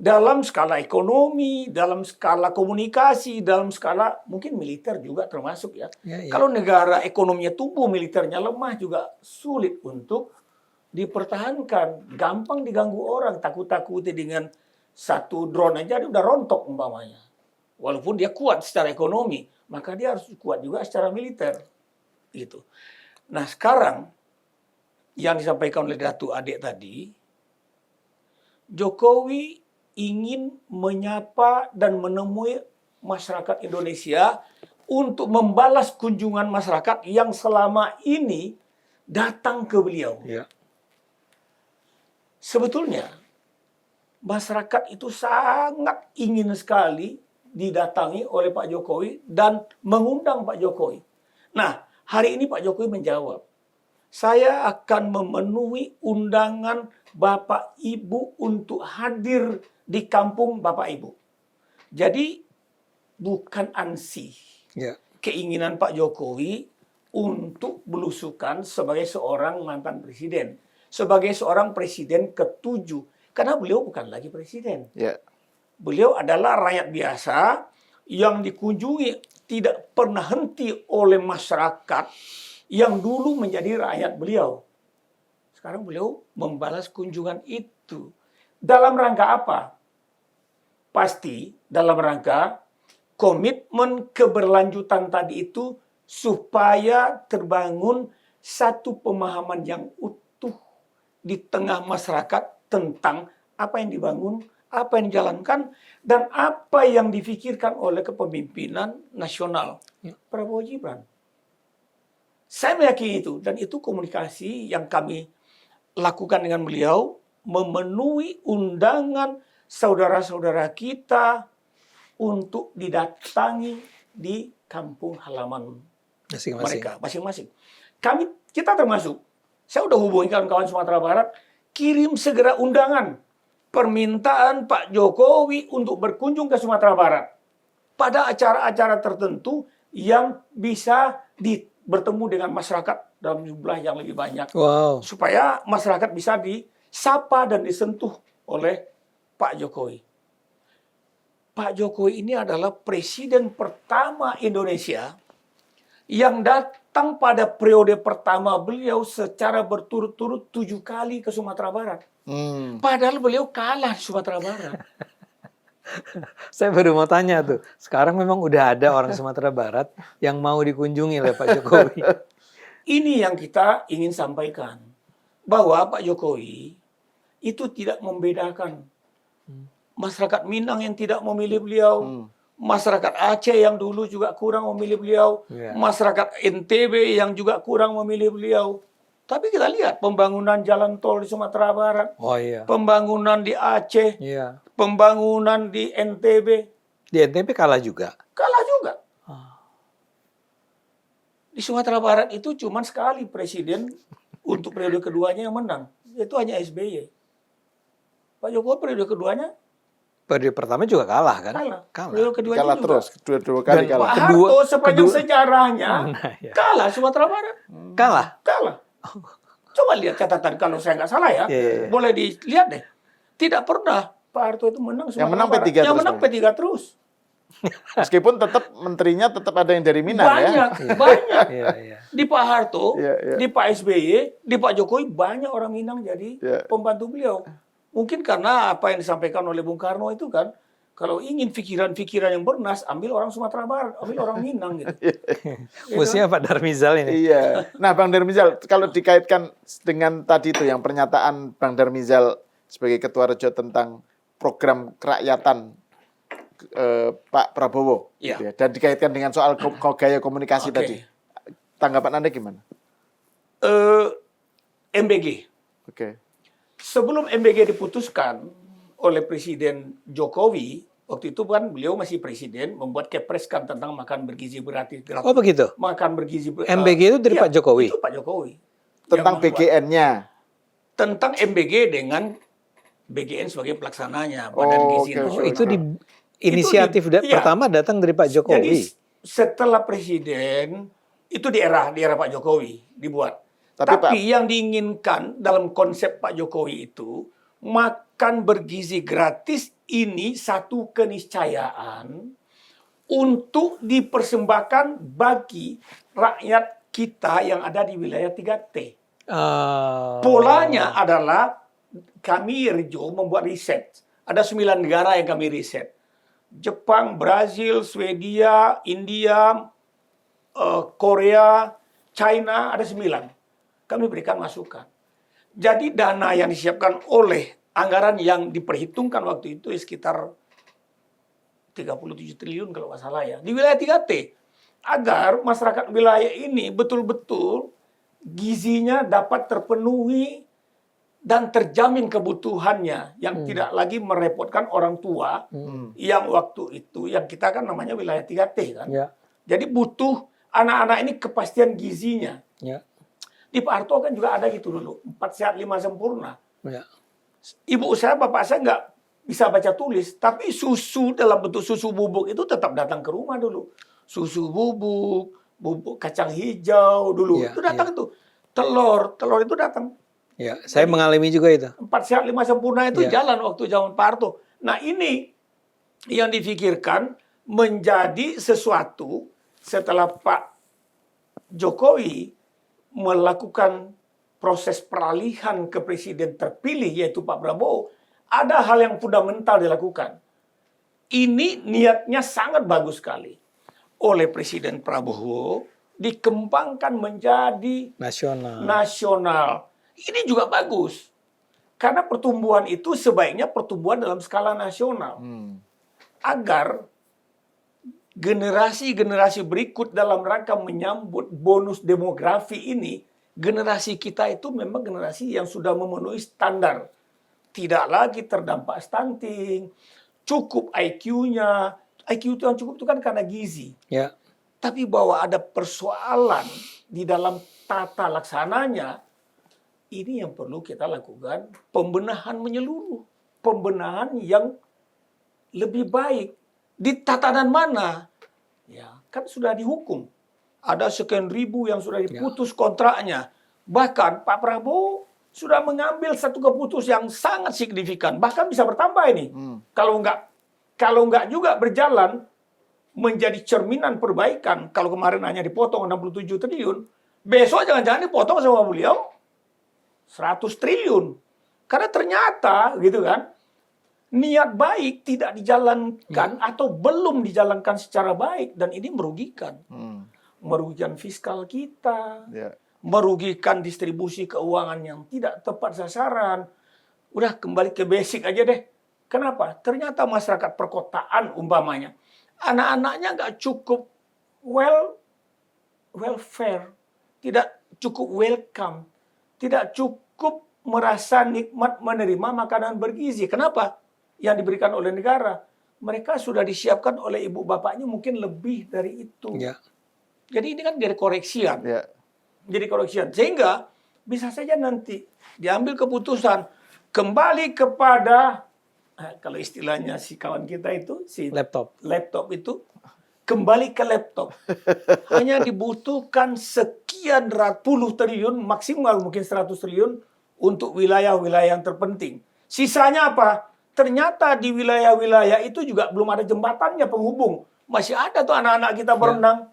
Dalam skala ekonomi, dalam skala komunikasi, dalam skala mungkin militer juga termasuk ya. Kalau negara ekonominya tumbuh, militernya lemah juga sulit untuk dipertahankan. Gampang diganggu orang, takut-takuti dengan satu drone aja dia udah rontok umpamanya. Walaupun dia kuat secara ekonomi, maka dia harus kuat juga secara militer. Gitu. Nah sekarang yang disampaikan oleh Datu Adik tadi, Jokowi ingin menyapa dan menemui masyarakat Indonesia untuk membalas kunjungan masyarakat yang selama ini datang ke beliau. Ya. Sebetulnya masyarakat itu sangat ingin sekali didatangi oleh Pak Jokowi dan mengundang Pak Jokowi. Nah, hari ini Pak Jokowi menjawab, saya akan memenuhi undangan Bapak Ibu untuk hadir di kampung Bapak Ibu. Jadi bukan ansih keinginan Pak Jokowi untuk belusukan sebagai seorang mantan presiden, sebagai seorang presiden ke-7, karena beliau bukan lagi presiden. Beliau adalah rakyat biasa yang dikunjungi tidak pernah henti oleh masyarakat yang dulu menjadi rakyat beliau. Sekarang beliau membalas kunjungan itu. Dalam rangka apa? Pasti dalam rangka komitmen keberlanjutan tadi itu supaya terbangun satu pemahaman yang utuh di tengah masyarakat tentang apa yang dibangun, apa yang dijalankan, dan apa yang difikirkan oleh kepemimpinan nasional Prabowo Gibran. Saya meyakini itu, dan itu komunikasi yang kami lakukan dengan beliau, memenuhi undangan saudara-saudara kita untuk didatangi di kampung halaman mereka masing-masing. Kita termasuk, saya udah hubungi kawan-kawan Sumatera Barat, kirim segera undangan permintaan Pak Jokowi untuk berkunjung ke Sumatera Barat pada acara-acara tertentu yang bisa bertemu dengan masyarakat dalam jumlah yang lebih banyak. Supaya masyarakat bisa disapa dan disentuh oleh Pak Jokowi. Pak Jokowi ini adalah presiden pertama Indonesia yang datang pada periode pertama beliau secara berturut-turut 7 kali ke Sumatera Barat. Padahal beliau kalah di Sumatera Barat. Saya baru mau tanya tuh, sekarang memang udah ada orang Sumatera Barat yang mau dikunjungi oleh Pak Jokowi. Ini yang kita ingin sampaikan, bahwa Pak Jokowi itu tidak membedakan masyarakat Minang yang tidak memilih beliau, masyarakat Aceh yang dulu juga kurang memilih beliau, masyarakat NTB yang juga kurang memilih beliau. Tapi kita lihat pembangunan jalan tol di Sumatera Barat, pembangunan di Aceh, pembangunan di NTB. Di NTB kalah juga? Kalah juga. Di Sumatera Barat itu cuma sekali presiden untuk periode keduanya yang menang. Itu hanya SBY. Pak Jokowi periode keduanya? Periode pertama juga kalah kan? Kalah. Periode keduanya kalah juga. Terus, kedua kali kalah. Pak Harto sepanjang sejarahnya kalah Sumatera Barat. Kalah? Kalah. Coba lihat catatan kalau saya nggak salah ya. Boleh dilihat deh. Tidak pernah Pak Harto itu menang Sumatera Barat. Yang menang P3 terus. Meskipun tetap menterinya tetap ada yang dari Minang banyak. Di Pak Harto, di Pak SBY, di Pak Jokowi banyak orang Minang jadi pembantu beliau. Mungkin karena apa yang disampaikan oleh Bung Karno itu kan, kalau ingin pikiran-pikiran yang bernas, ambil orang Sumatera Barat, ambil orang Minang gitu. Musuhnya Pak Darmizal ini. Iya. Nah, Bang Darmizal, kalau dikaitkan dengan tadi itu yang pernyataan Bang Darmizal sebagai Ketua Rejo tentang program kerakyatan Pak Prabowo, gitu ya, dan dikaitkan dengan soal gaya komunikasi tadi, tanggapan Anda gimana? MBG. Sebelum MBG diputuskan oleh Presiden Jokowi, waktu itu kan beliau masih presiden, membuat kepres kan tentang makan bergizi gratis. Oh begitu? Makan bergizi MBG itu dari Pak Jokowi? Itu Pak Jokowi. Tentang BGN-nya? Tentang MBG dengan BGN sebagai pelaksananya, Badan Gizi Nasional. Itu inisiatif pertama datang dari Pak Jokowi. Jadi setelah presiden itu di era Pak Jokowi dibuat. Tapi yang diinginkan dalam konsep Pak Jokowi itu makan bergizi gratis ini satu keniscayaan untuk dipersembahkan bagi rakyat kita yang ada di wilayah 3T. Polanya adalah kami Rejo membuat riset. Ada 9 negara yang kami riset. Jepang, Brazil, Swedia, India, Korea, China, ada 9. Kami berikan masukan. Jadi dana yang disiapkan oleh anggaran yang diperhitungkan waktu itu sekitar 37 triliun kalau nggak salah ya. Di wilayah 3T. Agar masyarakat wilayah ini betul-betul gizinya dapat terpenuhi dan terjamin kebutuhannya. Yang tidak lagi merepotkan orang tua yang waktu itu, yang kita kan namanya wilayah 3T kan. Ya. Jadi butuh anak-anak ini kepastian gizinya. Ya. Di Pak Harto kan juga ada gitu dulu, 4 sehat 5 sempurna. Ya. Ibu saya, bapak saya nggak bisa baca tulis, tapi susu dalam bentuk susu bubuk itu tetap datang ke rumah dulu. Susu bubuk, bubuk kacang hijau dulu, itu datang itu. Telur itu datang. Ya, saya mengalami juga itu. 4 sehat 5 sempurna itu jalan waktu zaman Pak Harto. Nah ini yang difikirkan menjadi sesuatu setelah Pak Jokowi melakukan proses peralihan ke presiden terpilih yaitu Pak Prabowo, ada hal yang fundamental dilakukan. Ini niatnya sangat bagus sekali. Oleh Presiden Prabowo dikembangkan menjadi nasional. Ini juga bagus. Karena pertumbuhan itu sebaiknya pertumbuhan dalam skala nasional. Agar generasi-generasi berikut dalam rangka menyambut bonus demografi ini, generasi kita itu memang generasi yang sudah memenuhi standar. Tidak lagi terdampak stunting, cukup IQ-nya. IQ itu yang cukup itu kan karena gizi. Ya. Tapi bahwa ada persoalan di dalam tata laksananya, ini yang perlu kita lakukan pembenahan menyeluruh. Pembenahan yang lebih baik. Di tatanan mana? Ya, kan sudah dihukum. Ada sekian ribu yang sudah diputus kontraknya. Bahkan Pak Prabowo sudah mengambil satu keputusan yang sangat signifikan. Bahkan bisa bertambah ini. Kalau nggak juga berjalan menjadi cerminan perbaikan. Kalau kemarin hanya dipotong 67 triliun, besok jangan-jangan dipotong sama beliau 100 triliun. Karena ternyata gitu kan, niat baik tidak dijalankan atau belum dijalankan secara baik dan ini merugikan. Merugikan fiskal kita, merugikan distribusi keuangan yang tidak tepat sasaran. Udah kembali ke basic aja deh. Kenapa? Ternyata masyarakat perkotaan umpamanya, anak-anaknya nggak cukup welfare, tidak cukup welcome, tidak cukup merasa nikmat menerima makanan bergizi. Kenapa? Yang diberikan oleh negara, mereka sudah disiapkan oleh ibu bapaknya mungkin lebih dari itu. Ya. Jadi ini kan jadi koreksian. Ya. Jadi koreksian. Sehingga bisa saja nanti diambil keputusan kembali kepada, kalau istilahnya si kawan kita itu, si laptop itu, kembali ke laptop. Hanya dibutuhkan sekian puluh triliun, maksimal mungkin 100 triliun untuk wilayah-wilayah yang terpenting. Sisanya apa? Ternyata di wilayah-wilayah itu juga belum ada jembatannya penghubung. Masih ada tuh anak-anak kita berenang.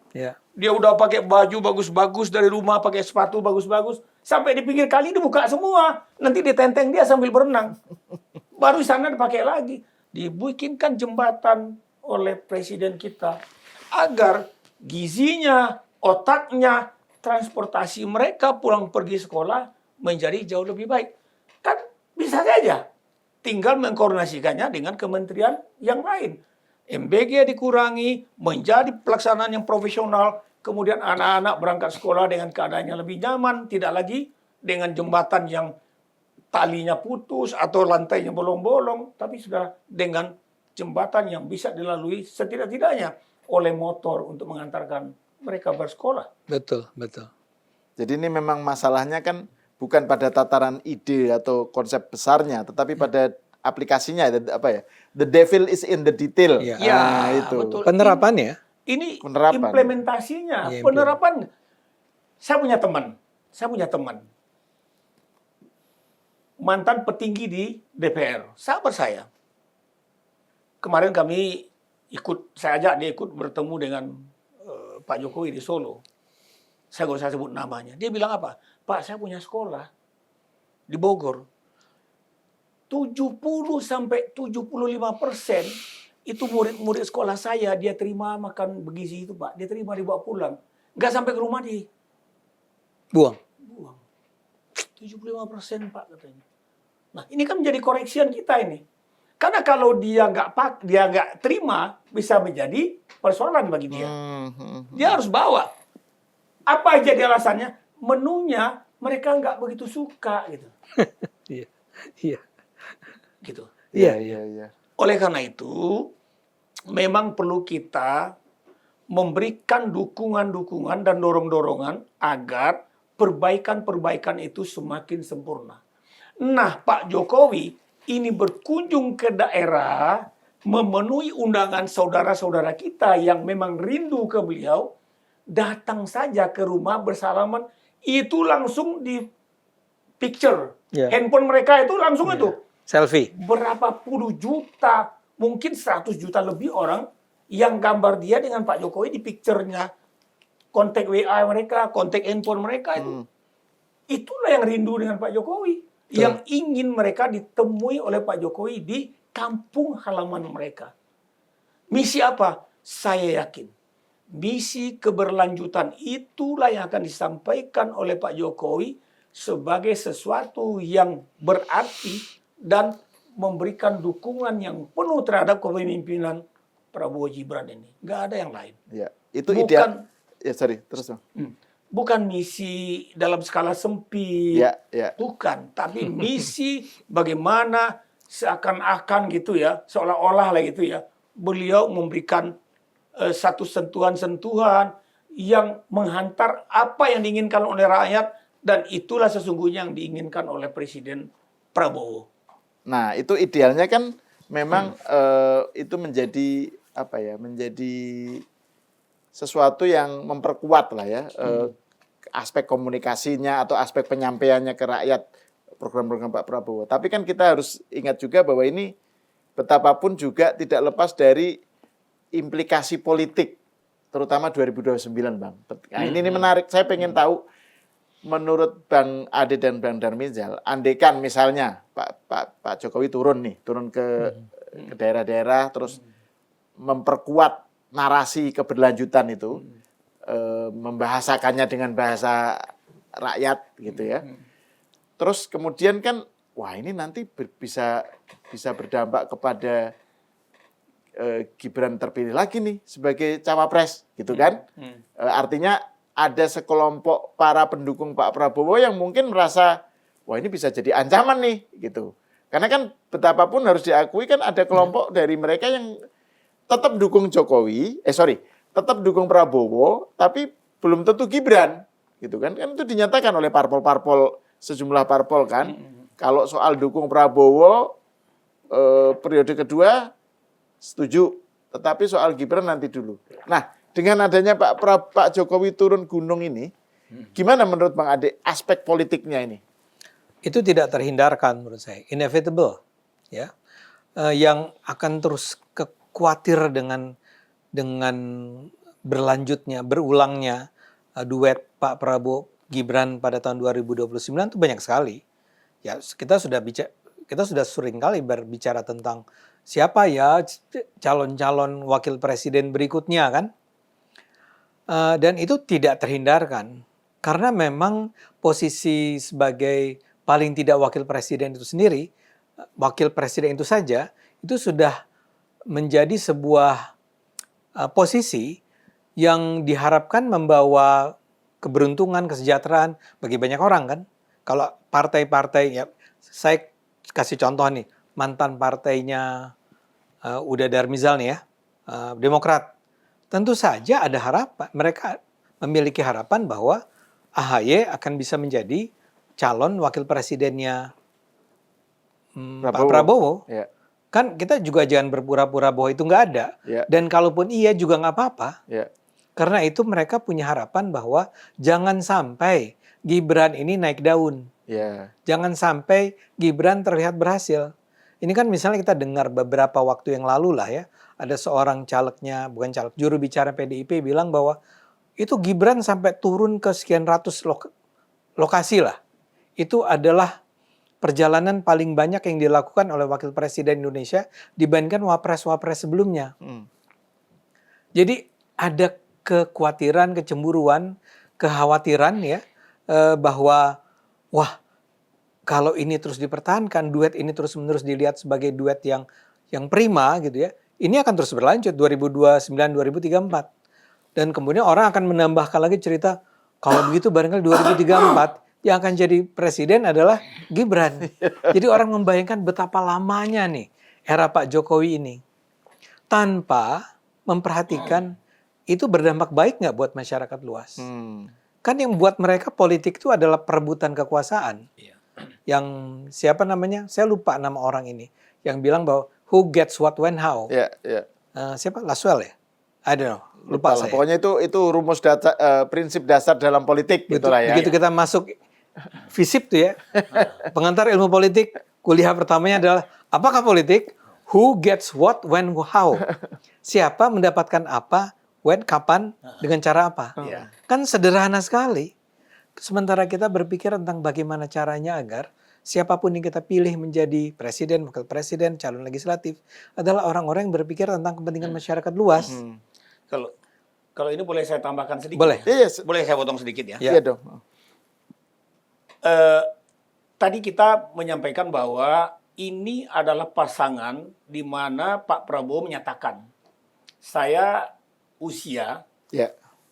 Dia udah pakai baju bagus-bagus dari rumah, pakai sepatu bagus-bagus. Sampai di pinggir kali dibuka semua. Nanti ditenteng dia sambil berenang. Baru di sana dipakai lagi. Dibikinkan jembatan oleh presiden kita. Agar gizinya, otaknya, transportasi mereka pulang pergi sekolah menjadi jauh lebih baik. Kan bisa saja. Tinggal mengkoordinasikannya dengan kementerian yang lain. MBG dikurangi, menjadi pelaksanaan yang profesional, kemudian anak-anak berangkat sekolah dengan keadaannya lebih nyaman, tidak lagi dengan jembatan yang talinya putus atau lantainya bolong-bolong, tapi sudah dengan jembatan yang bisa dilalui setidak-tidaknya oleh motor untuk mengantarkan mereka bersekolah. Betul, betul. Jadi ini memang masalahnya kan bukan pada tataran ide atau konsep besarnya, tetapi pada aplikasinya, apa ya? The devil is in the detail. Iya. Ya, itu. betul. Penerapannya. Ini Penerapan. implementasinya, Iya, penerapan. Saya punya teman mantan petinggi di DPR, sahabat saya. Kemarin saya ajak dia ikut bertemu dengan Pak Jokowi di Solo. Saya nggak usah sebut namanya. Dia bilang apa? Pak, saya punya sekolah di Bogor. 70-75% itu murid-murid sekolah saya, dia terima makan bergizi itu, Pak. Dia terima dibawa pulang. Nggak sampai ke rumah Buang. 75%, Pak, katanya. Nah, ini kan menjadi koreksian kita ini. Karena kalau dia nggak terima, bisa menjadi persoalan bagi dia. Dia harus bawa. Apa aja dia alasannya? Menunya mereka nggak begitu suka gitu. Iya. Iya. Gitu. Iya. Oleh karena itu, memang perlu kita memberikan dukungan-dukungan dan dorong-dorongan agar perbaikan-perbaikan itu semakin sempurna. Nah, Pak Jokowi ini berkunjung ke daerah, memenuhi undangan saudara-saudara kita yang memang rindu ke beliau, datang saja ke rumah bersalaman, itu langsung di picture. Yeah. Handphone mereka itu langsung itu. Selfie. Berapa puluh juta, mungkin 100 juta lebih orang yang gambar dia dengan Pak Jokowi di picture-nya. Kontak WA mereka, kontak handphone mereka itu. Itulah yang rindu dengan Pak Jokowi. Yang ingin mereka ditemui oleh Pak Jokowi di kampung halaman mereka. Misi apa? Saya yakin. Misi keberlanjutan itulah yang akan disampaikan oleh Pak Jokowi sebagai sesuatu yang berarti dan memberikan dukungan yang penuh terhadap kepemimpinan Prabowo Gibran ini. Nggak ada yang lain. Ya, itu ideal. Ya, sorry, terus Bang. Bukan misi dalam skala sempit, bukan. Tapi misi bagaimana seakan-akan gitu ya, seolah-olah lah gitu ya, beliau memberikan satu sentuhan-sentuhan yang menghantar apa yang diinginkan oleh rakyat, dan itulah sesungguhnya yang diinginkan oleh Presiden Prabowo. Nah, itu idealnya kan memang itu menjadi apa ya? Menjadi sesuatu yang memperkuat lah ya aspek komunikasinya atau aspek penyampaiannya ke rakyat program-program Pak Prabowo. Tapi kan kita harus ingat juga bahwa ini betapapun juga tidak lepas dari implikasi politik, terutama 2029, Bang. Nah, ini menarik. Saya pengen tahu menurut Bang Ade dan Bang Darmizal, andaikan misalnya Pak Jokowi turun ke daerah-daerah terus memperkuat narasi keberlanjutan itu, membahasakannya dengan bahasa rakyat gitu ya. Terus kemudian kan, wah ini nanti bisa berdampak kepada Gibran terpilih lagi nih sebagai cawapres gitu kan. Artinya ada sekelompok para pendukung Pak Prabowo yang mungkin merasa, wah ini bisa jadi ancaman nih gitu. Karena kan betapapun harus diakui kan ada kelompok dari mereka yang tetap dukung tetap dukung Prabowo, tapi belum tentu Gibran, gitu kan? Kan itu dinyatakan oleh sejumlah parpol kan. Kalau soal dukung Prabowo periode kedua setuju, tetapi soal Gibran nanti dulu. Nah, dengan adanya Pak Jokowi turun gunung ini, gimana menurut Bang Ade aspek politiknya ini? Itu tidak terhindarkan menurut saya, inevitable, ya, yang akan terus khawatir dengan berulangnya duet Pak Prabowo Gibran pada tahun 2029 itu banyak sekali. Ya, kita sudah sering kali berbicara tentang siapa ya calon-calon wakil presiden berikutnya kan. Dan itu tidak terhindarkan karena memang posisi sebagai paling tidak wakil presiden itu sendiri, wakil presiden itu saja itu sudah menjadi sebuah posisi yang diharapkan membawa keberuntungan, kesejahteraan bagi banyak orang kan. Kalau partai-partai, ya saya kasih contoh nih, mantan partainya Uda Darmizal nih ya, Demokrat. Tentu saja ada harapan, mereka memiliki harapan bahwa AHY akan bisa menjadi calon wakil presidennya Pak Prabowo. Ya. Kan kita juga jangan berpura-pura bahwa itu nggak ada. Ya. Dan kalaupun iya juga nggak apa-apa. Ya. Karena itu mereka punya harapan bahwa jangan sampai Gibran ini naik daun. Ya. Jangan sampai Gibran terlihat berhasil. Ini kan misalnya kita dengar beberapa waktu yang lalu lah ya. Ada seorang calegnya, bukan caleg, juru bicara PDIP bilang bahwa itu Gibran sampai turun ke sekian ratus lokasi lah. Itu adalah perjalanan paling banyak yang dilakukan oleh Wakil Presiden Indonesia dibandingkan wapres-wapres sebelumnya. Jadi ada kekhawatiran, kecemburuan, kekhawatiran ya bahwa wah kalau ini terus dipertahankan, duet ini terus-menerus dilihat sebagai duet yang prima gitu ya. Ini akan terus berlanjut 2029, 2034. Dan kemudian orang akan menambahkan lagi cerita kalau begitu barangkali 2034 yang akan jadi presiden adalah Gibran. Jadi orang membayangkan betapa lamanya nih era Pak Jokowi ini. Tanpa memperhatikan itu berdampak baik nggak buat masyarakat luas. Kan yang buat mereka politik itu adalah perebutan kekuasaan. Yang siapa namanya? Saya lupa nama orang ini. Yang bilang bahwa who gets what when how. Siapa? Laswell ya? I don't know. Lupa saya. Pokoknya itu rumus prinsip dasar dalam politik gitulah ya. Begitu kita masuk FISIP tuh ya. Pengantar ilmu politik, kuliah pertamanya adalah apakah politik? Who gets what, when, how. Siapa mendapatkan apa, when, kapan, dengan cara apa. Kan sederhana sekali. Sementara kita berpikir tentang bagaimana caranya agar siapapun yang kita pilih menjadi presiden, wakil presiden, calon legislatif adalah orang-orang yang berpikir tentang kepentingan masyarakat luas. Kalau ini boleh saya tambahkan sedikit? Boleh. Boleh saya potong sedikit ya? Iya dong. Tadi kita menyampaikan bahwa ini adalah pasangan di mana Pak Prabowo menyatakan saya usia,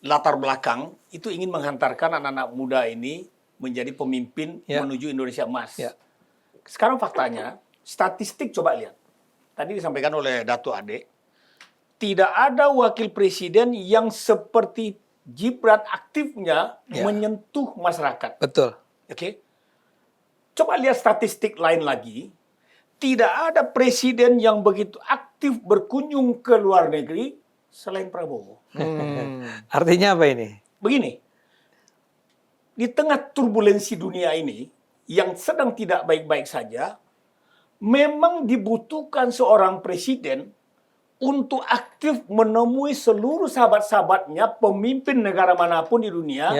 latar belakang itu ingin menghantarkan anak-anak muda ini menjadi pemimpin menuju Indonesia emas. Sekarang faktanya, statistik coba lihat. Tadi disampaikan oleh Dato' Ade, tidak ada wakil presiden yang seperti Gibran aktifnya menyentuh masyarakat. Betul. Oke. Coba lihat statistik lain lagi. Tidak ada presiden yang begitu aktif berkunjung ke luar negeri selain Prabowo. Artinya apa ini? Begini. Di tengah turbulensi dunia ini yang sedang tidak baik-baik saja, memang dibutuhkan seorang presiden untuk aktif menemui seluruh sahabat-sahabatnya, pemimpin negara manapun di dunia,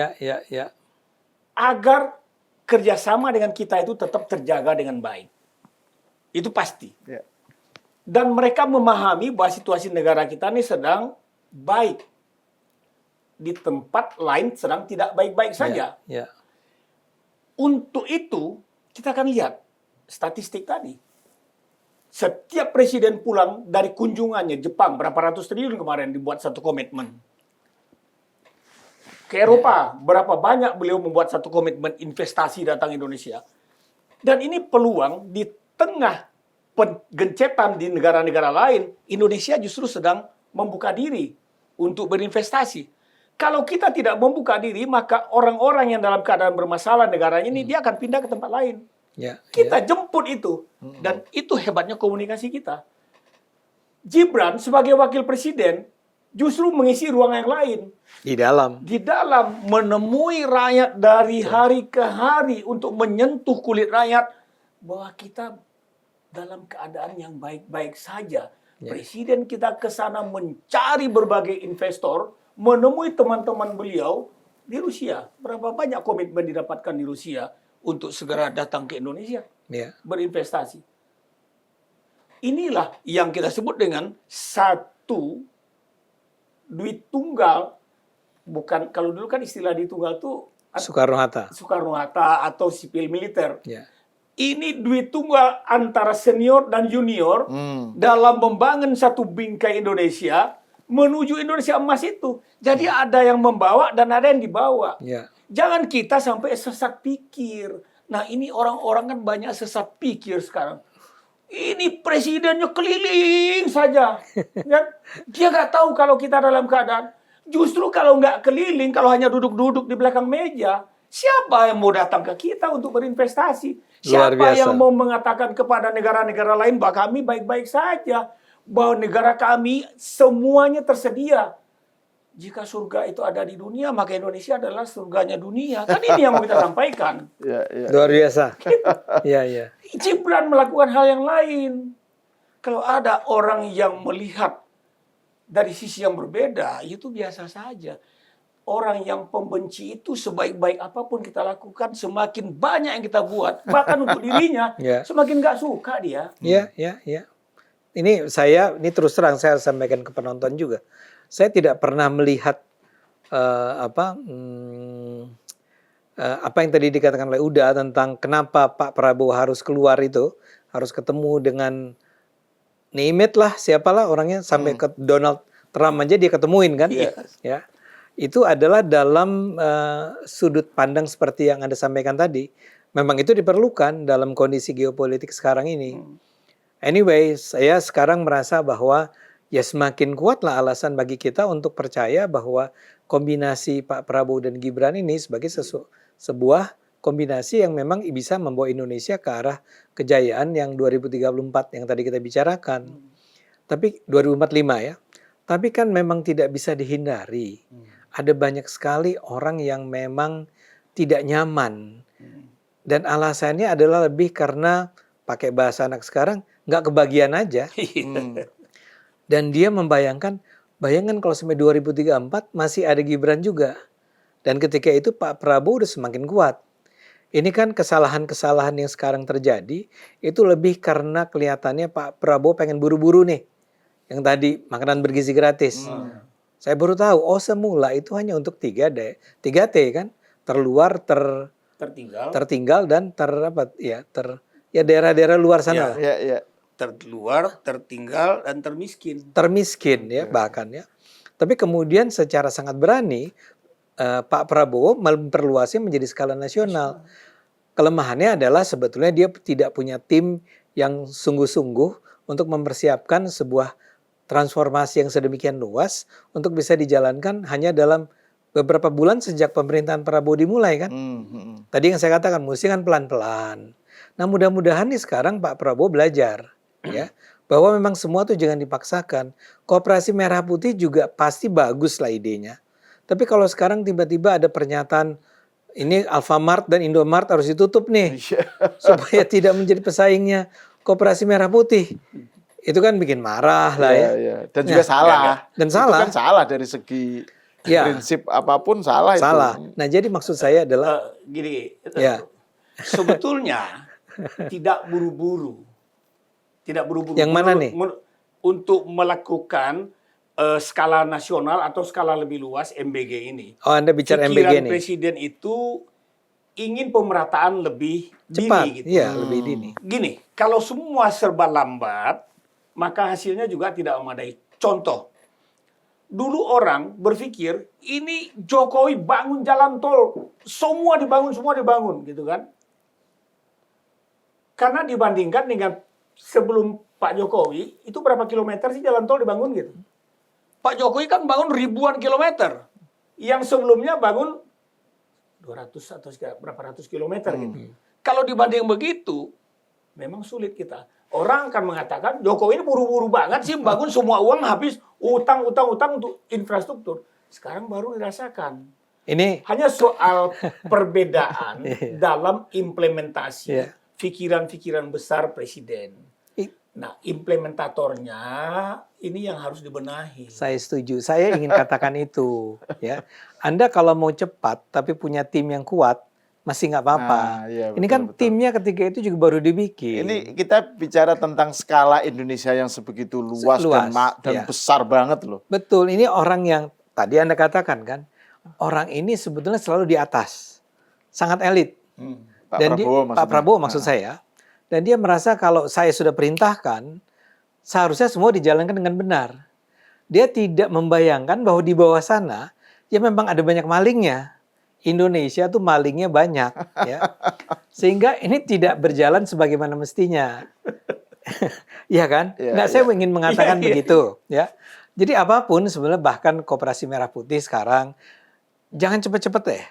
agar kerjasama dengan kita itu tetap terjaga dengan baik. Itu pasti. Dan mereka memahami bahwa situasi negara kita ini sedang baik. Di tempat lain sedang tidak baik-baik saja. Untuk itu, kita akan lihat statistik tadi. Setiap presiden pulang dari kunjungannya Jepang, berapa ratus triliun kemarin dibuat satu komitmen. Ke Eropa, berapa banyak beliau membuat satu komitmen investasi datang Indonesia. Dan ini peluang di tengah penggencetan di negara-negara lain, Indonesia justru sedang membuka diri untuk berinvestasi. Kalau kita tidak membuka diri, maka orang-orang yang dalam keadaan bermasalah negaranya ini, dia akan pindah ke tempat lain. Kita jemput itu. Dan itu hebatnya komunikasi kita. Gibran sebagai wakil presiden justru mengisi ruang yang lain. Di dalam menemui rakyat dari hari ke hari untuk menyentuh kulit rakyat bahwa kita dalam keadaan yang baik-baik saja. Presiden kita ke sana mencari berbagai investor, menemui teman-teman beliau di Rusia. Berapa banyak komitmen didapatkan di Rusia untuk segera datang ke Indonesia berinvestasi. Inilah yang kita sebut dengan satu duit tunggal. Bukan, kalau dulu kan istilah duit tunggal itu Soekarno-Hatta atau sipil militer. Ini duit tunggal antara senior dan junior dalam membangun satu bingkai Indonesia menuju Indonesia emas itu. Jadi ada yang membawa dan ada yang dibawa. Jangan kita sampai sesat pikir. Nah, ini orang-orang kan banyak sesat pikir sekarang. Ini presidennya keliling saja. Dia nggak tahu kalau kita dalam keadaan. Justru kalau nggak keliling, kalau hanya duduk-duduk di belakang meja, siapa yang mau datang ke kita untuk berinvestasi? Luar Siapa biasa. yang mau mengatakan kepada negara-negara lain bahwa kami baik-baik saja, bahwa negara kami semuanya tersedia. Jika surga itu ada di dunia, maka Indonesia adalah surganya dunia. Kan ini yang mau kita sampaikan. Luar biasa. Iya, iya. Gibran melakukan hal yang lain. Kalau ada orang yang melihat dari sisi yang berbeda, itu biasa saja. Orang yang pembenci itu sebaik-baik apapun kita lakukan, semakin banyak yang kita buat, bahkan untuk dirinya, semakin gak suka dia. Iya, iya, iya. Ini terus terang saya sampaikan ke penonton juga. Saya tidak pernah melihat apa yang tadi dikatakan oleh Uda tentang kenapa Pak Prabowo harus keluar itu, harus ketemu dengan name it lah, siapalah orangnya, sampai ke Donald Trump aja dia ketemuin kan. Ya. Itu adalah dalam sudut pandang seperti yang Anda sampaikan tadi. Memang itu diperlukan dalam kondisi geopolitik sekarang ini. Anyway, saya sekarang merasa bahwa ya semakin kuatlah alasan bagi kita untuk percaya bahwa kombinasi Pak Prabowo dan Gibran ini sebagai sebuah kombinasi yang memang bisa membawa Indonesia ke arah kejayaan yang 2034 yang tadi kita bicarakan. Tapi 2045 ya. Tapi kan memang tidak bisa dihindari. Ada banyak sekali orang yang memang tidak nyaman. Dan alasannya adalah lebih karena pakai bahasa anak sekarang nggak kebagian aja. Dan dia bayangkan kalau sampai 2034 masih ada Gibran juga. Dan ketika itu Pak Prabowo udah semakin kuat. Ini kan kesalahan-kesalahan yang sekarang terjadi itu lebih karena kelihatannya Pak Prabowo pengen buru-buru nih. Yang tadi makanan bergizi gratis. Saya baru tahu, semula itu hanya untuk 3T kan. Terluar, tertinggal dan daerah-daerah luar sana. Terluar, tertinggal, dan termiskin. Termiskin ya bahkan ya. Tapi kemudian secara sangat berani Pak Prabowo memperluasnya menjadi skala nasional. Kelemahannya adalah sebetulnya dia tidak punya tim yang sungguh-sungguh untuk mempersiapkan sebuah transformasi yang sedemikian luas untuk bisa dijalankan hanya dalam beberapa bulan sejak pemerintahan Prabowo dimulai kan. Tadi yang saya katakan mesti kan pelan-pelan. Nah mudah-mudahan nih sekarang Pak Prabowo belajar ya bahwa memang semua tuh jangan dipaksakan. Koperasi Merah Putih juga pasti bagus lah idenya. Tapi kalau sekarang tiba-tiba ada pernyataan ini Alfamart dan Indomart harus ditutup nih supaya tidak menjadi pesaingnya Koperasi Merah Putih. Itu kan bikin marah lah ya. Dan juga salah. Dan itu salah. Kan salah dari segi prinsip apapun salah itu. Nah jadi maksud saya adalah gini. Sebetulnya tidak buru-buru. Tidak buru-buru. Yang mana nih? Untuk melakukan skala nasional atau skala lebih luas MBG ini. Oh, Anda bicara MBG Pikiran nih. Presiden itu ingin pemerataan lebih cepat, dini gitu. Iya, lebih dini. Gini, kalau semua serba lambat, maka hasilnya juga tidak memadai. Contoh, dulu orang berpikir ini Jokowi bangun jalan tol, semua dibangun gitu kan. Karena dibandingkan dengan sebelum Pak Jokowi, itu berapa kilometer sih jalan tol dibangun gitu. Pak Jokowi kan bangun ribuan kilometer. Yang sebelumnya bangun 200 atau berapa ratus kilometer gitu. Kalau dibanding begitu, memang sulit kita. Orang akan mengatakan, Jokowi ini buru-buru banget sih, bangun semua uang habis, utang untuk infrastruktur. Sekarang baru dirasakan. Ini hanya soal perbedaan dalam implementasi pikiran-pikiran besar Presiden. Nah, implementatornya ini yang harus dibenahi. Saya setuju. Saya ingin katakan itu. Ya, Anda kalau mau cepat tapi punya tim yang kuat, masih nggak apa-apa. Ini kan timnya ketika itu juga baru dibikin. Ini kita bicara tentang skala Indonesia yang sebegitu luas dan besar banget loh. Betul. Ini orang yang tadi Anda katakan kan, orang ini sebetulnya selalu di atas, sangat elit. Pak Prabowo maksud saya. Dan dia merasa kalau saya sudah perintahkan, seharusnya semua dijalankan dengan benar. Dia tidak membayangkan bahwa di bawah sana, ya memang ada banyak malingnya. Indonesia tuh malingnya banyak. Ya. Sehingga ini tidak berjalan sebagaimana mestinya. Iya kan? Saya ingin mengatakan begitu. Ya. Jadi apapun sebenarnya bahkan Koperasi Merah Putih sekarang, jangan cepat-cepat deh.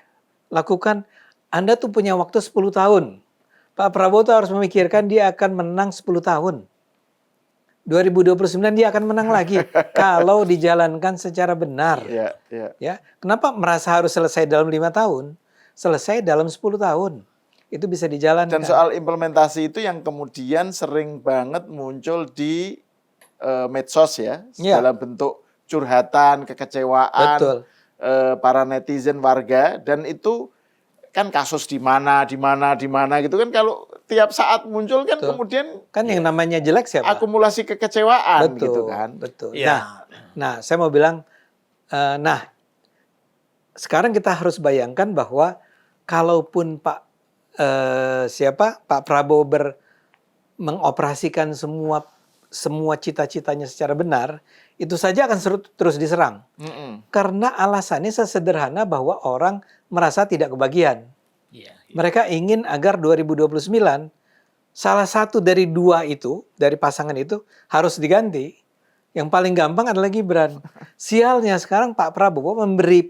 Lakukan, Anda tuh punya waktu 10 tahun. Pak Prabowo tuh harus memikirkan dia akan menang 10 tahun. 2029 dia akan menang lagi kalau dijalankan secara benar. Ya, kenapa merasa harus selesai dalam 5 tahun? Selesai dalam 10 tahun. Itu bisa dijalankan. Dan soal implementasi itu yang kemudian sering banget muncul di medsos ya, dalam bentuk curhatan, kekecewaan para netizen, warga, dan itu kan kasus di mana gitu kan, kalau tiap saat muncul kan kemudian kan yang namanya jelek siapa? Akumulasi kekecewaan gitu kan. Betul. Ya. Nah, saya mau bilang, sekarang kita harus bayangkan bahwa kalaupun Pak Prabowo mengoperasikan semua cita-citanya secara benar, itu saja akan terus diserang. Karena alasannya sesederhana bahwa orang merasa tidak kebagian. Mereka ingin agar 2029 salah satu dari dua itu, dari pasangan itu harus diganti. Yang paling gampang adalah Gibran. Sialnya sekarang Pak Prabowo memberi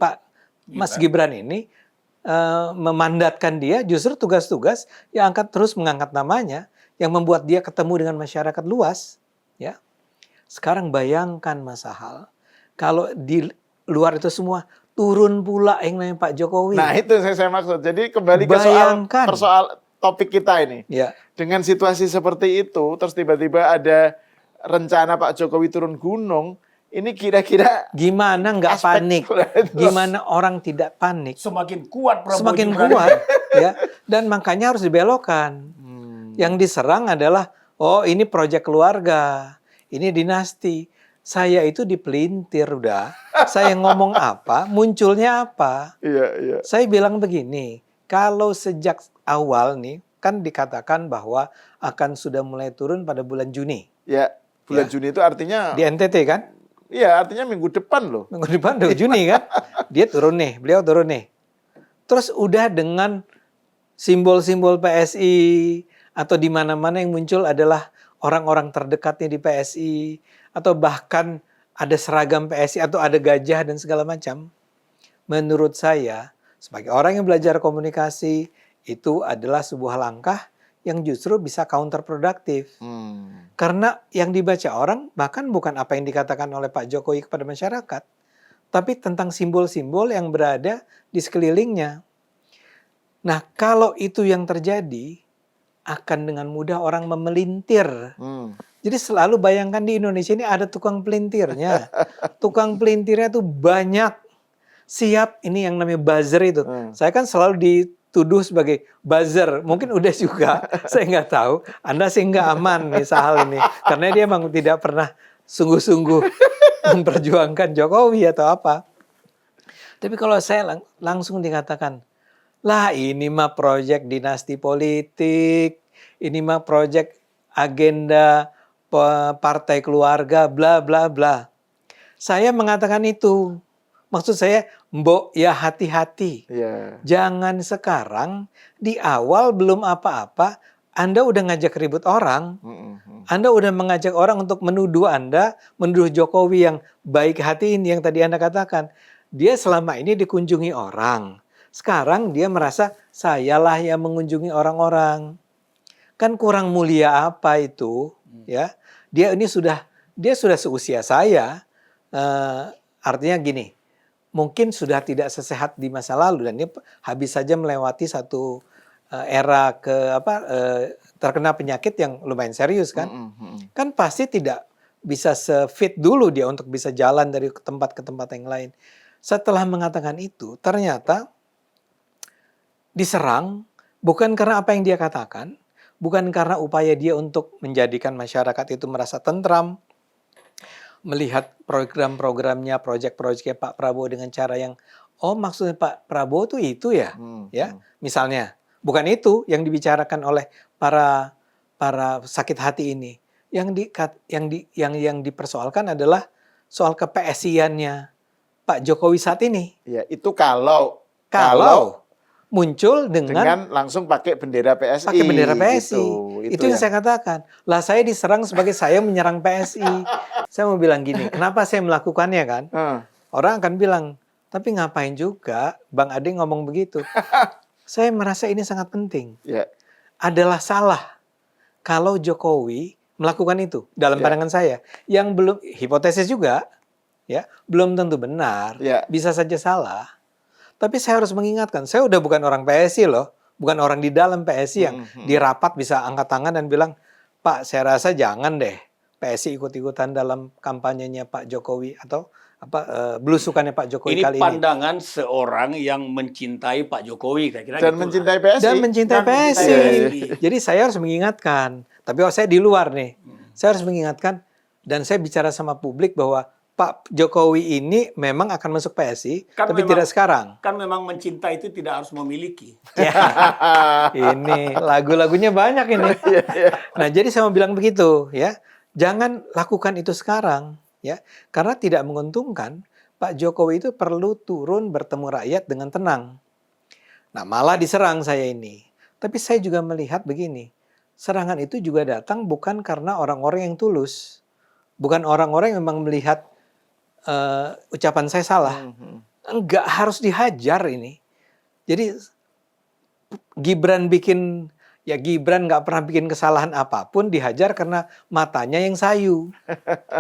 Mas Gibran ini memandatkan dia justru tugas-tugas yang akan terus mengangkat namanya, yang membuat dia ketemu dengan masyarakat luas. Ya, sekarang bayangkan Mas Ahal, kalau di luar itu semua turun pula yang namanya Pak Jokowi. Nah itu saya maksud. Jadi kembali ke soal topik kita ini. Ya. Dengan situasi seperti itu, terus tiba-tiba ada rencana Pak Jokowi turun gunung, ini kira-kira gimana nggak panik? Gimana orang tidak panik? Semakin kuat Prabowo. Semakin kuat, ya. Dan makanya harus dibelokkan. Yang diserang adalah, ini proyek keluarga, ini dinasti. Saya itu dipelintir udah. Saya ngomong apa, munculnya apa. Iya. Saya bilang begini, kalau sejak awal nih, kan dikatakan bahwa akan sudah mulai turun pada bulan Juni. Ya, bulan Juni itu artinya... Di NTT kan? Iya, artinya minggu depan loh. Minggu depan tuh, Juni kan? Dia turun nih, beliau turun nih. Terus udah dengan simbol-simbol PSI, atau di mana-mana yang muncul adalah orang-orang terdekatnya di PSI, atau bahkan ada seragam PSI, atau ada gajah dan segala macam. Menurut saya, sebagai orang yang belajar komunikasi, itu adalah sebuah langkah yang justru bisa counterproductive. Karena yang dibaca orang bahkan bukan apa yang dikatakan oleh Pak Jokowi kepada masyarakat, tapi tentang simbol-simbol yang berada di sekelilingnya. Nah, kalau itu yang terjadi, akan dengan mudah orang memelintir. Jadi selalu bayangkan di Indonesia ini ada tukang pelintirnya. Tukang pelintirnya tuh banyak. Siap, ini yang namanya buzzer itu. Saya kan selalu dituduh sebagai buzzer. Mungkin udah juga, saya nggak tahu. Anda sih nggak aman nih soal ini. Karena dia memang tidak pernah sungguh-sungguh memperjuangkan Jokowi atau apa. Tapi kalau saya langsung dikatakan, lah ini mah proyek dinasti politik, ini mah proyek agenda partai keluarga, bla bla bla. Saya mengatakan itu. Maksud saya, mbok ya hati-hati. Jangan sekarang di awal belum apa-apa, Anda udah ngajak ribut orang. Anda udah mengajak orang untuk menuduh Anda, menuduh Jokowi yang baik hati ini yang tadi Anda katakan. Dia selama ini dikunjungi orang. Sekarang dia merasa sayalah yang mengunjungi orang-orang. Kan kurang mulia apa itu, ya? Dia sudah seusia saya. Artinya gini, mungkin sudah tidak sesehat di masa lalu dan dia habis saja melewati satu era terkena penyakit yang lumayan serius kan. Kan pasti tidak bisa se-fit dulu dia untuk bisa jalan dari tempat ke tempat yang lain. Setelah mengatakan itu, ternyata diserang bukan karena apa yang dia katakan, bukan karena upaya dia untuk menjadikan masyarakat itu merasa tentram, melihat program-programnya, proyek-proyeknya Pak Prabowo dengan cara yang, maksudnya Pak Prabowo tuh itu ya, misalnya. Bukan itu yang dibicarakan oleh para sakit hati ini. Yang dipersoalkan adalah soal ke-PSI-annya Pak Jokowi saat ini. Ya, itu kalau muncul dengan langsung pakai bendera PSI. Pakai bendera PSI. Gitu. Itu yang saya katakan. Lah saya diserang sebagai saya menyerang PSI. Saya mau bilang gini, kenapa saya melakukannya kan? Orang akan bilang, tapi ngapain juga Bang Ade ngomong begitu? Saya merasa ini sangat penting. adalah salah kalau Jokowi melakukan itu dalam pandangan saya. Yang belum hipotesis juga ya, belum tentu benar, bisa saja salah. Tapi saya harus mengingatkan, saya udah bukan orang PSI loh, bukan orang di dalam PSI yang di rapat bisa angkat tangan dan bilang, Pak, saya rasa jangan deh PSI ikut-ikutan dalam kampanyenya Pak Jokowi atau belusukannya Pak Jokowi kali ini. Ini pandangan seorang yang mencintai Pak Jokowi, kira-kira dan gitu mencintai PSI. Dan mencintai PSI. Jadi saya harus mengingatkan, tapi saya di luar nih, saya harus mengingatkan dan saya bicara sama publik bahwa Pak Jokowi ini memang akan masuk PSI, kan tapi memang, tidak sekarang. Kan memang mencinta itu tidak harus memiliki. Ya, ini lagu-lagunya banyak ini. Nah, jadi saya mau bilang begitu, ya, jangan lakukan itu sekarang, ya, karena tidak menguntungkan. Pak Jokowi itu perlu turun bertemu rakyat dengan tenang. Nah, malah diserang saya ini. Tapi saya juga melihat begini, serangan itu juga datang bukan karena orang-orang yang tulus, bukan orang-orang yang memang melihat ucapan saya salah. Enggak harus dihajar ini. Jadi Gibran nggak pernah bikin kesalahan apapun, dihajar karena matanya yang sayu.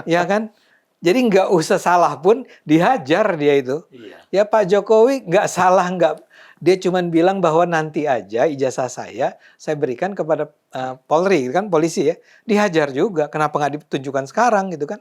Ya kan? Jadi nggak usah salah pun dihajar dia itu. Ya Pak Jokowi nggak salah, dia cuma bilang bahwa nanti aja ijazah saya berikan kepada Polri, kan polisi ya. Dihajar juga, kenapa nggak ditunjukkan sekarang gitu kan?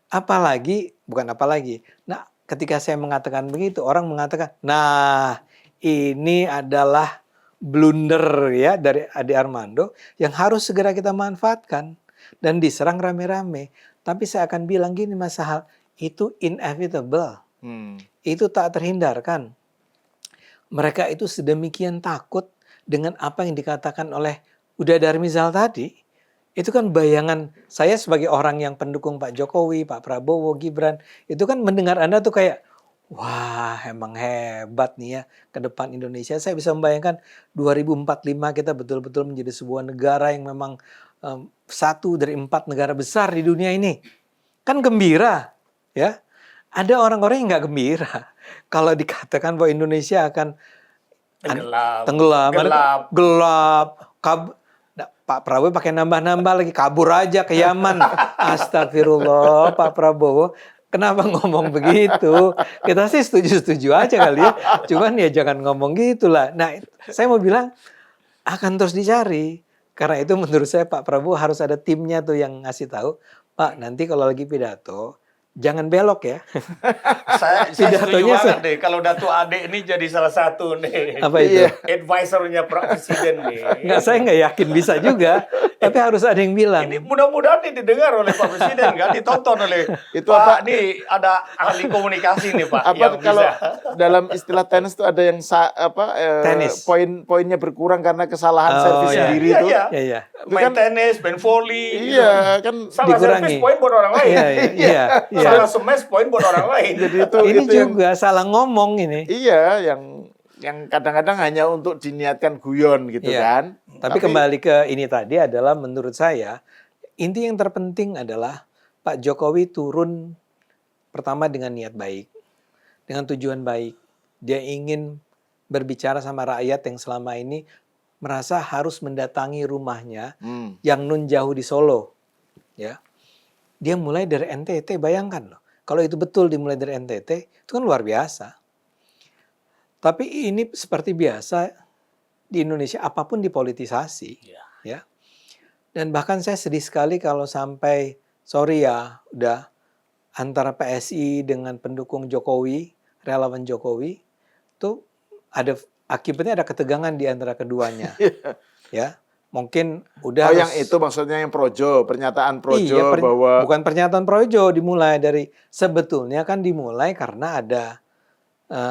Bukan apalagi. Nah, ketika saya mengatakan begitu, orang mengatakan, nah ini adalah blunder ya dari Ade Armando yang harus segera kita manfaatkan dan diserang rame-rame. Tapi saya akan bilang gini, Mas Sahal, itu inevitable. Itu tak terhindarkan. Mereka itu sedemikian takut dengan apa yang dikatakan oleh Huda Darmizal tadi. Itu kan bayangan saya sebagai orang yang pendukung Pak Jokowi, Pak Prabowo, Gibran. Itu kan mendengar Anda tuh kayak, wah emang hebat nih ya ke depan Indonesia. Saya bisa membayangkan 2045 kita betul-betul menjadi sebuah negara yang memang satu dari 4 negara besar di dunia ini. Kan gembira ya. Ada orang-orang yang nggak gembira kalau dikatakan bahwa Indonesia akan tenggelam, gelap, Pak Prabowo pakai nambah-nambah lagi, kabur aja ke Yaman. Astagfirullah, Pak Prabowo. Kenapa ngomong begitu? Kita sih setuju-setuju aja kali ya. Cuman ya jangan ngomong gitulah. Nah, saya mau bilang akan terus dicari. Karena itu menurut saya Pak Prabowo harus ada timnya tuh yang ngasih tahu, Pak, nanti kalau lagi pidato jangan belok ya. Saya setuju banget deh kalau Dato' Ade ini jadi salah satu nih. Apa itu? Advisornya Pak Presiden nih. Saya nggak yakin bisa juga. Tapi harus ada yang bilang. Ini mudah-mudahan ini didengar oleh Pak Presiden kan, ditonton oleh itu Pak, nih ada ahli komunikasi nih Pak. Apa kalau dalam istilah tenis itu ada yang poin-poinnya berkurang karena kesalahan servis sendiri itu. Iya. Main tenis, main volley. Iya, kan salah servis poin buat orang lain. Iya. Salah smash poin buat orang lain. Jadi ini juga salah ngomong ini. Iya, yang kadang-kadang hanya untuk diniatkan guyon gitu kan. Tapi kembali ke ini tadi adalah menurut saya inti yang terpenting adalah Pak Jokowi turun pertama dengan niat baik, dengan tujuan baik. Dia ingin berbicara sama rakyat yang selama ini merasa harus mendatangi rumahnya yang nun jauh di Solo, ya. Dia mulai dari NTT, bayangkan loh. Kalau itu betul dimulai dari NTT, itu kan luar biasa. Tapi ini seperti biasa di Indonesia, apapun dipolitisasi. Ya. Dan bahkan saya sedih sekali kalau sampai, sorry ya, udah antara PSI dengan pendukung Jokowi, relawan Jokowi, itu akibatnya ada ketegangan di antara keduanya. Ya. Mungkin udah yang itu maksudnya yang projo, pernyataan projo bahwa bukan pernyataan projo, sebetulnya kan dimulai karena ada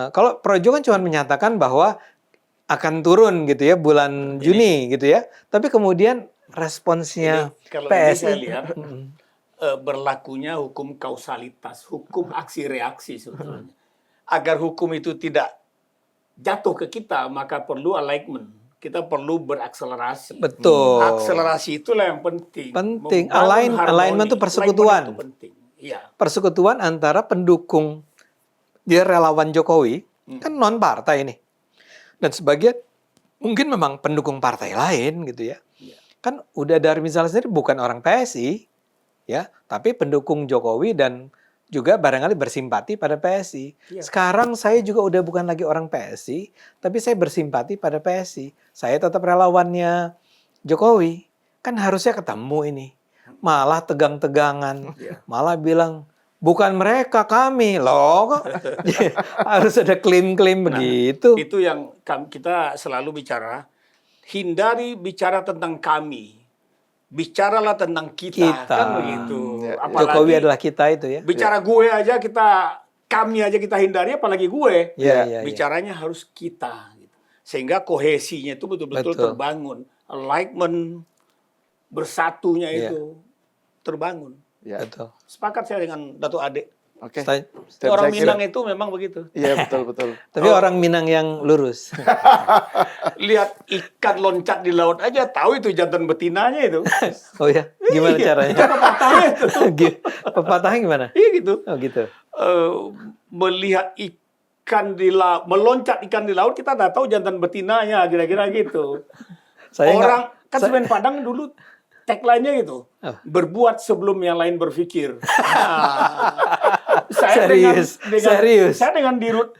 kalau projo kan cuma menyatakan bahwa akan turun gitu ya bulan Juni gitu ya. Tapi kemudian responsnya kalau PSI saya lihat berlakunya hukum kausalitas, hukum aksi reaksi sebetulnya. Agar hukum itu tidak jatuh ke kita, maka perlu alignment. Kita perlu berakselerasi. Betul. Akselerasi itulah yang penting. Penting. Alignment itu persekutuan. Iya. Persekutuan antara pendukung dia relawan Jokowi, kan non partai ini. Dan sebagian mungkin memang pendukung partai lain gitu ya. Kan udah dari misalnya sendiri bukan orang PSI ya, tapi pendukung Jokowi dan juga barangkali bersimpati pada PSI. Sekarang saya juga udah bukan lagi orang PSI, tapi saya bersimpati pada PSI. Saya tetap relawannya Jokowi. Kan harusnya ketemu ini. Malah tegang-tegangan, malah bilang bukan mereka, kami loh kok. Harus ada klaim-klaim begitu. Itu yang kita selalu bicara. Hindari bicara tentang kami. Bicaralah tentang kita. Kan begitu. Apalagi Jokowi adalah kita itu ya. Bicara gue aja kami aja kita hindari, apalagi gue. Bicaranya harus kita. Gitu. Sehingga kohesinya itu betul-betul terbangun. Alignment, bersatunya itu terbangun. Betul. Sepakat saya dengan Datuk Ade. Oke. Orang Minang itu memang begitu. Iya, betul. Tapi orang Minang yang lurus. Lihat ikan loncat di laut aja tahu itu jantan betinanya itu. Oh ya, gimana caranya? Pepatahnya itu. Pepatahnya gimana? Iya gitu. Oh gitu. Melihat ikan meloncat ikan di laut, kita udah tahu jantan betinanya, kira-kira gitu. Kan semen Padang dulu tagline-nya gitu. Berbuat sebelum yang lain berpikir. Serius. Saya dengan Dirut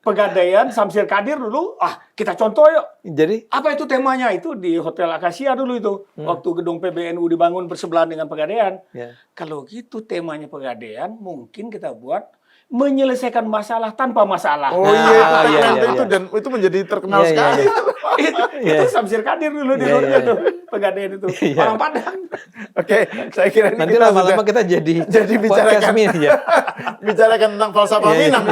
Pegadaian Samsir Kadir dulu, kita contoh yuk. Jadi apa itu temanya? Itu di Hotel Akasia dulu itu. Waktu gedung PBNU dibangun bersebelahan dengan Pegadaian. Kalau gitu temanya Pegadaian, mungkin kita buat menyelesaikan masalah tanpa masalah. Oh iya, itu dan itu menjadi terkenal sekali. Itu Samsir Kadir dulu di Rutnya tuh, Pegadaian itu. Orang Padang. Oke, saya kira nanti lama-lama kita jadi bicarakan ya. Bicarakan tentang falsafah Minang.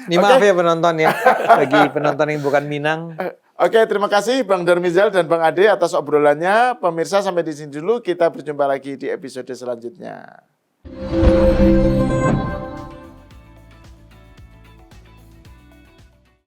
Ini maaf ya penonton ya, bagi penonton yang bukan Minang. Oke, terima kasih Bang Darmizal dan Bang Ade atas obrolannya. Pemirsa sampai di sini dulu, kita berjumpa lagi di episode selanjutnya.